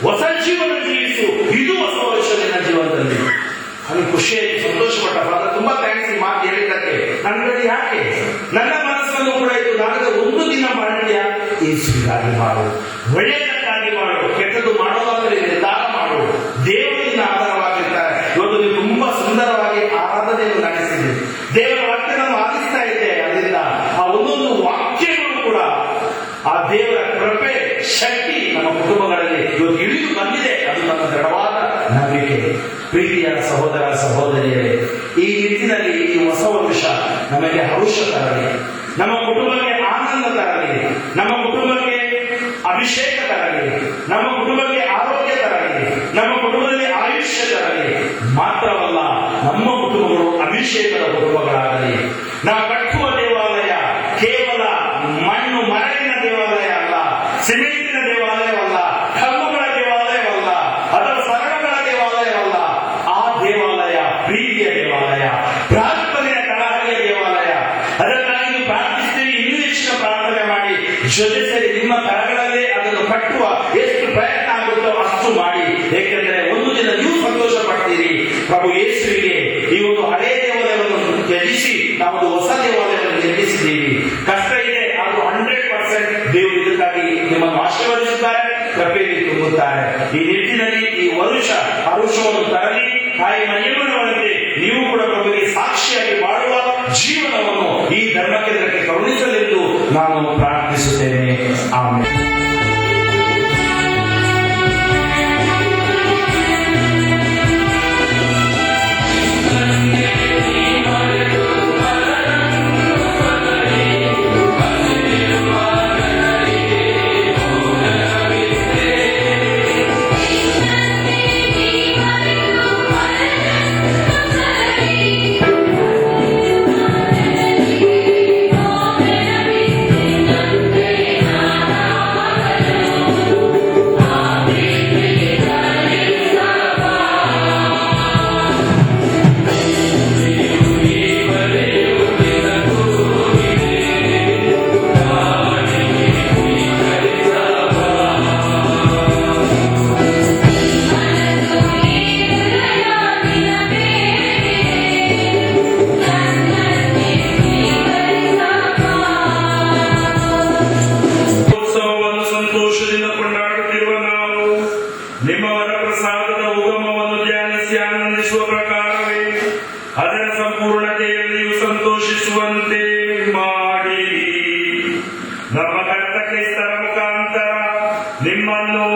ಹೊಸ ಜೀವನ ಜೀವಿಸು. ಇದು ಹೊಸ ವರ್ಷದಿಂದ ಜೀವನದಲ್ಲಿ ನನಗೆ ಖುಷಿಯಾಗಿ ಸಂತೋಷಪಟ್ಟ. ಫಾದರ್ ತುಂಬಾ ಥ್ಯಾಂಕ್ಸ್ ಈ ಮಾತು ಹೇಳಿದ್ದಕ್ಕೆ. ನನ್ನ ಕಡೆ ಯಾಕೆ ನನ್ನ ಮನಸ್ಸನ್ನು ಕೂಡ ಇತ್ತು, ನನಗೆ ಒಂದು ದಿನ ಮಾಡಿದ್ಯಾ ಯೇಸುವಿಗಾಗಿ ಮಾಡು. ಒಳ್ಳೆಯದಕ್ಕಾಗಿ ಮಾಡು, ಕೆಟ್ಟದ್ದು ಮಾಡೋದಾದ್ರೆ ನಿರ್ಧಾರ ಮಾಡು. ದೇವರಿಂದ ಆಧಾರವಾಗಿರ್ತಾರೆ. ಇವತ್ತು ನೀವು ತುಂಬಾ ಸುಂದರವಾಗಿ ಆರಾಧನೆಯನ್ನು ನಡೆಸಿದ್ದೀರಿ. ದೇವರ ವಾಕ್ಯವನ್ನು ಆಲಿಸ್ತಾ ಇದ್ದೆ. ಅದರಿಂದ ಆ ಒಂದೊಂದು ವಾಕ್ಯಗಳು ಕೂಡ ಆ ದೇವರ ಕೃಪೆ ಶಕ್ತಿ ನಮ್ಮ ಕುಟುಂಬಗಳಲ್ಲಿ ಇವತ್ತು ಇಳಿದು ಬಂದಿದೆ. ಅದು ನಮ್ಮ ದೃಢವಾದ ನಂಬಿಕೆ. ಪ್ರೀತಿಯ ಸಹೋದರ ಸಹೋದರಿಯರೇ, ಈ ನಿಟ್ಟಿನಲ್ಲಿ ಈ ಹೊಸ ವರುಷ ನಮಗೆ ಹರುಷ ತರಲಿ, ನಮ್ಮ ಕುಟುಂಬಕ್ಕೆ ಆನಂದ ತರಲಿ, ನಮ್ಮ ಕುಟುಂಬಕ್ಕೆ ಅಭಿಷೇಕ ತರಲಿ, ನಮ್ಮ ಕುಟುಂಬಕ್ಕೆ ಆರೋಗ್ಯ ತರಲಿ, ನಮ್ಮ ಕುಟುಂಬದಲ್ಲಿ ಆಯುಷ್ಯ ತರಲಿ. ಮಾತ್ರವಲ್ಲ, ನಮ್ಮ ಕುಟುಂಬಗಳು ಅಭಿಷೇಕದ ಕುಟುಂಬಗಳಾಗಲಿ. ನಾವು ಕಟ್ಟುವ ದೇವಾಲಯ ಕೇವಲ ಮಣ್ಣು ಮರಳಿನ ದೇವಾಲಯ ಅಲ್ಲ, ಸಿಮೆಂಟಿನ ದೇವಾಲಯವಲ್ಲ, ಕಲ್ಲುಗಳ ದೇವಾಲಯವಲ್ಲ, ಅಥವಾ ಸರಳುಗಳ ದೇವಾಲಯವಲ್ಲ. ಆ ದೇವಾಲಯ ಪ್ರೀತಿಯ ದೇವಾಲಯ, ಪ್ರಾರ್ಥನೆಯ ತಳಹದಿಯ ದೇವಾಲಯ. ಅದಕ್ಕಾಗಿ ನೀವು ಪ್ರಾರ್ಥಿಸ್ತೀರಿ, ಇನ್ನೂ ಹೆಚ್ಚಿನ ಪ್ರಾರ್ಥನೆ ಮಾಡಿ, ಜೊತೆ ಸೇರಿ ನಿಮ್ಮ ಕರಗಳಲ್ಲೇ ಅದನ್ನು ಕಟ್ಟುವ ಎಷ್ಟು ಪ್ರಯತ್ನ ಆಗುತ್ತೋ ಅಷ್ಟು ಮಾಡಿ. ಏಕೆಂದರೆ ಒಂದು ದಿನ ನೀವು ಸಂತೋಷ ಪಡ್ತೀರಿ. ಪ್ರಭು ಯೇಸುವಿಗೆ ಈ ಒಂದು ಹಳೆಯ ದೇವಾಲಯವನ್ನು ತ್ಯಜಿಸಿ ನಾವು ಹೊಸ ದೇವಾಲಯವನ್ನು ನಿರ್ಮಿಸಿದ್ದೀವಿ. ಕಷ್ಟ ಇದೆ, ಅದು 100% ದೇವರು ಇದಕ್ಕಾಗಿ ನಿಮ್ಮನ್ನು ಆಶೀರ್ವದಿಸುತ್ತಾರೆ, ಕೃಪೆಯಲ್ಲಿ ತುಂಬುತ್ತಾರೆ. ಈ ನಿಟ್ಟಿನಲ್ಲಿ ಈ ಹರುಷವನ್ನು ತರಲಿ. ತಾಯಿ ಮರಿಯಮ್ಮನವರಂತೆ ನೀವು ಕೂಡ ಪ್ರಭುವಿಗೆ ಸಾಕ್ಷಿಯಾಗಿ ಮಾಡುವ ಜೀವನವನ್ನು ಈ ಧರ್ಮಕೇಂದ್ರಕ್ಕೆ ಕರುಣಿಸಲೆಂದು ನಾನು ಪ್ರಾರ್ಥಿಸುತ್ತೇನೆ. ಆಮೆನ್. ಅದರ ಸಂಪೂರ್ಣತೆಯಲ್ಲಿಯೂ ಸಂತೋಷಿಸುವಂತೆ ಮಾಡಿ ನಮ್ಮ ಕರ್ತನ ಕ್ರಿಸ್ತರ ಮುಖಾಂತರ ನಿಮ್ಮನ್ನು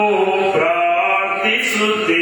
ಪ್ರಾರ್ಥಿಸುತ್ತೇವೆ.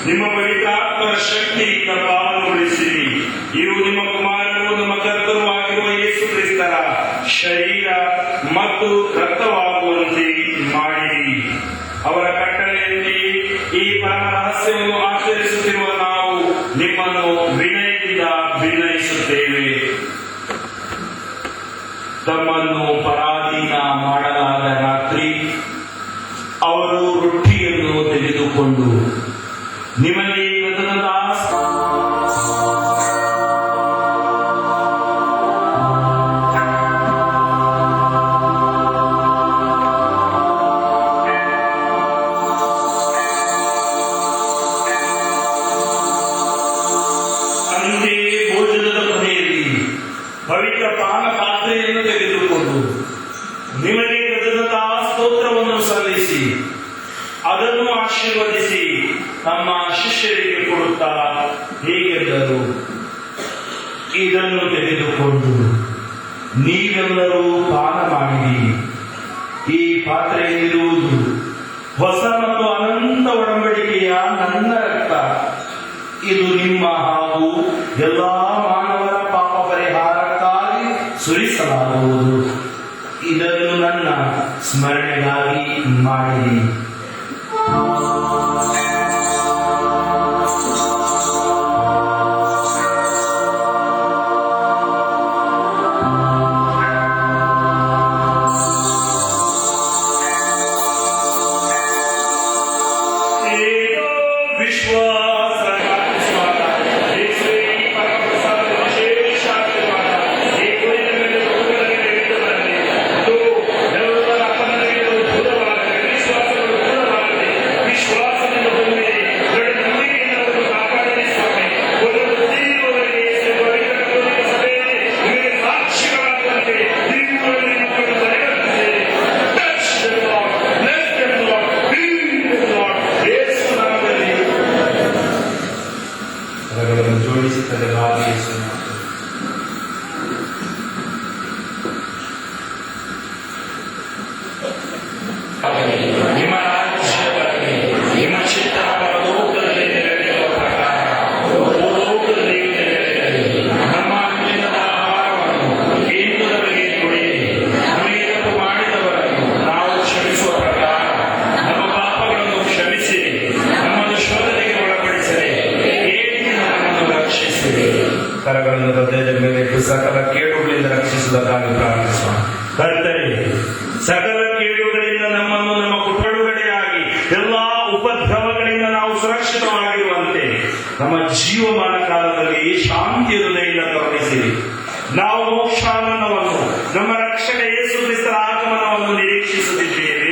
ನಿಮ್ಮ ಪವಿತ್ರಾತ್ಮರ ಶಕ್ತಿಯಿಂದ ಪಾವನಗೊಳಿಸಿರಿ. ಇವು ನಿಮ್ಮ ಕುಮಾರರು ನಮ್ಮ ಕರ್ತರು ಆಗಿರುವ ಯೇಸು ಕ್ರಿಸ್ತರ ಶರೀರ ಮತ್ತು ರಕ್ತವಾಗುವಂತೆ ಮಾಡಿರಿ. ಅವರ ಕಟ್ಟಳೆಯಲ್ಲಿ ಈ ಪರಮ ರಹಸ್ಯವನ್ನು ಆಚರಿಸುತ್ತಿರುವ ನಾವು ನಿಮ್ಮನ್ನು ವಿನಯದಿಂದ ವಿನಯಿಸುತ್ತೇವೆ. ತಮ್ಮನ್ನು ಪರಾಧೀನ ಮಾಡಲಾದ ರಾತ್ರಿ ಅವರು ರೊಟ್ಟಿಯನ್ನು ತೆಗೆದುಕೊಂಡು ನಿಮಗೆ ಅಂತೆಯೇ ಭೋಜನದ ಕೊನೆಯಲ್ಲಿ ಪವಿತ್ರ ಪಾನ ಪಾತ್ರೆಯನ್ನು ತೆಗೆದುಕೊಂಡು ನಿಮಗೆ ಕೃತಜ್ಞತಾ ಸ್ತೋತ್ರವನ್ನು ಸಲ್ಲಿಸಿ ಅದನ್ನು ಆಶೀರ್ವದಿಸಿ ತಮ್ಮ ಶಿಷ್ಯರಿಗೆ ಕೊಡುತ್ತಾ ಹೀಗೆಂದರು, ಇದನ್ನು ತೆಗೆದುಕೊಂಡು ನೀವೆಲ್ಲರೂ ಪಾನ ಮಾಡಿರಿ. ಈ ಪಾತ್ರೆಯಲ್ಲಿರುವುದು ಹೊಸ ಮತ್ತು ಅನಂತ ಒಡಂಬಡಿಕೆಯ ನನ್ನ ರಕ್ತ. ಇದು ನಿಮ್ಮ ಹಾಗೂ ಎಲ್ಲಾ ಮಾನವರ ಪಾಪ ಪರಿಹಾರಕ್ಕಾಗಿ ಸುರಿಸಲಾಗುವುದು. ಇದನ್ನು ನನ್ನ ಸ್ಮರಣೆಗಾಗಿ ಮಾಡಿರಿ. ನಿಮ್ಮ ರಾಜ್ಯ ಬರಲಿ, ನಿಮ್ಮ ಚಿತ್ತ ಲೋಕದಲ್ಲಿ ನೆರವೇರುವ ಪ್ರಕಾರ ಭೂಲೋಕದಲ್ಲಿ ನೆರವೇರಲಿ. ನಮ್ಮ ಅನುದಿನದ ಆಹಾರವನ್ನು ಇಂದು ನಮಗೆ ಕೊಡಿರಿ. ನಮಗೆ ತಪ್ಪು ಮಾಡಿದವರನ್ನು ನಾವು ಕ್ಷಮಿಸುವ ಪ್ರಕಾರ ನಮ್ಮ ಪಾಪಗಳನ್ನು ಕ್ಷಮಿಸಿರಿ. ನಮ್ಮನ್ನು ಶೋಧನೆಗೆ ಒಳಪಡಿಸಿರಿ, ಕೇಡಿನಿಂದ ನಮ್ಮನ್ನು ರಕ್ಷಿಸಿರಿ. ಕರಗಳನ್ನು ಹೃದಯದ ಮೇಲೆ ಇಟ್ಟು ಸಕಲ ಕೇಡುಗಳಿಂದ ರಕ್ಷಿಸುವುದಕ್ಕಾಗಿ ಪ್ರಾರ್ಥಿಸೋಣ. ಕರ್ತನೇ, ಸಕಲ ಕೇಡುಗಳಿಂದ ನಮ್ಮನ್ನು, ನಮ್ಮ ಕುಟುಂಬಗಳಾಗಿ ಎಲ್ಲಾ ಉಪದ್ರವಗಳಿಂದ ನಾವು ಸುರಕ್ಷಿತವಾಗಿರುವಂತೆ ನಮ್ಮ ಜೀವಮಾನ ಕಾಲದಲ್ಲಿ ಶಾಂತಿ ಹೃದಯದಿಂದ ಕರುಣಿಸಿರಿ. ನಾವು ಮೋಕ್ಷಾನಂದವನ್ನು, ನಮ್ಮ ರಕ್ಷಣೆ ಯೇಸು ಕ್ರಿಸ್ತರ ಆಗಮನವನ್ನು ನಿರೀಕ್ಷಿಸುತ್ತಿದ್ದೇವೆ.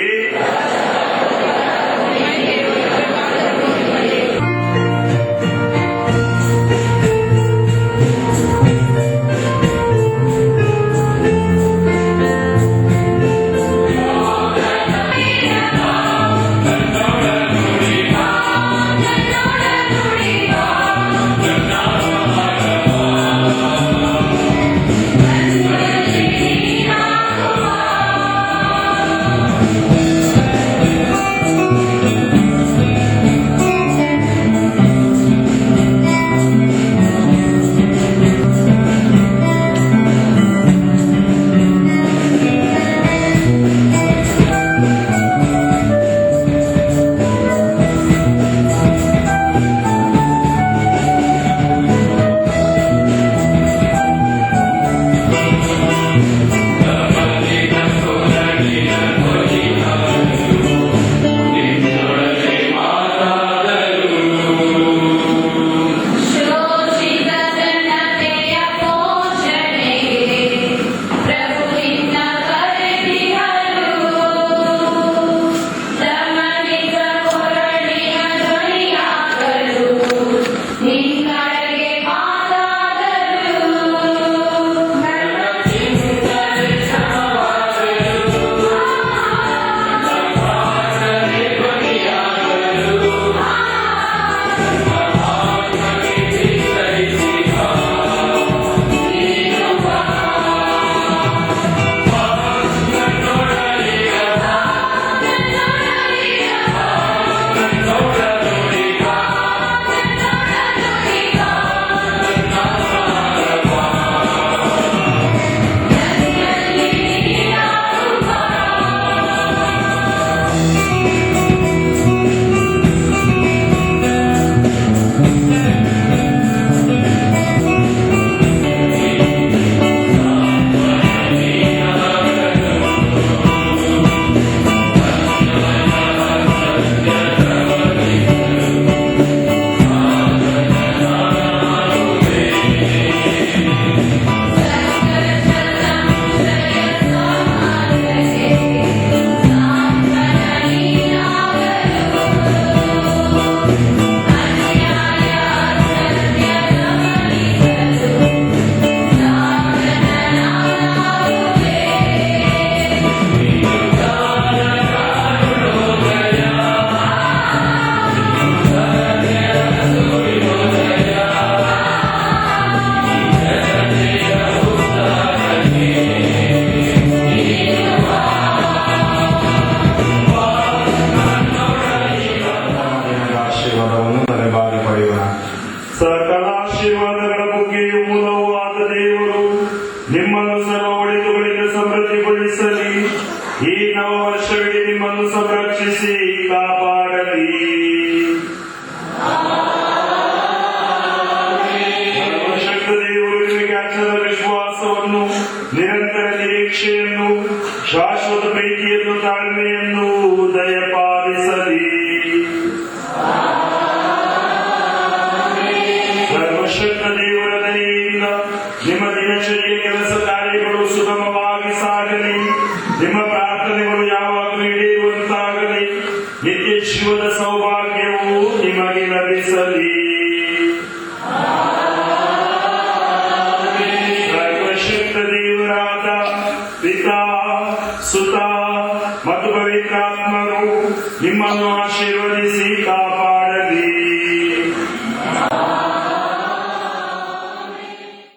ಸಕಲಾಶೀರ್ವಾದಗಳ ಬುಗ್ಗೆಯು ಮೂಲವೂ ಆದ ದೇವರು ನಿಮ್ಮನ್ನು ಸರ್ವ ಒಳಿತುಗಳಿಂದ ಸಮೃದ್ಧಿಗೊಳಿಸಲಿ. ಈ ನವ ವರ್ಷವಿಡೀ ನಿಮ್ಮನ್ನು ಸಂರಕ್ಷಿಸಿ ಕಾಪಾಡಲಿ. ಸರ್ವಶಕ್ತ ದೇವರು ನಿಮಗೆ ಅಚಲ ವಿಶ್ವಾಸವನ್ನು, ನಿರಂತರ ನಿರೀಕ್ಷೆಯನ್ನು, ಶಾಶ್ವತ ಪ್ರೀತಿಯನ್ನು, ತಾಳ್ಮೆಯನ್ನು ದಯಪಾಲಿಸಲಿ. ಸರ್ವಶಕ್ತ ದೇವರ ದಯೆಯಿಂದ ನಿಮ್ಮ ದಿನಚರಿಯ ಕೆಲಸ ಕಾರ್ಯಗಳು ಸುಗಮವಾಗಿ ಸಾಗಲಿ. ನಿಮ್ಮ ಪ್ರಾರ್ಥನೆಗಳು ಯಾವಾಗಲೂ ಈಡೇರುವಂತಾಗಲಿ. ನಿತ್ಯ ಜೀವದ ಸೌಭಾಗ್ಯವು ನಿಮಗೆ ಲಭಿಸಲಿ. ಸರ್ವಶಕ್ತ ದೇವರಾದ ಪಿತಾ, ಸುತ ಮತ್ತು ಪವಿತ್ರಾತ್ಮರು ನಿಮ್ಮನ್ನು ಆಶೀರ್ವದಿಸಿ ಕಾಪಾಡಲಿ.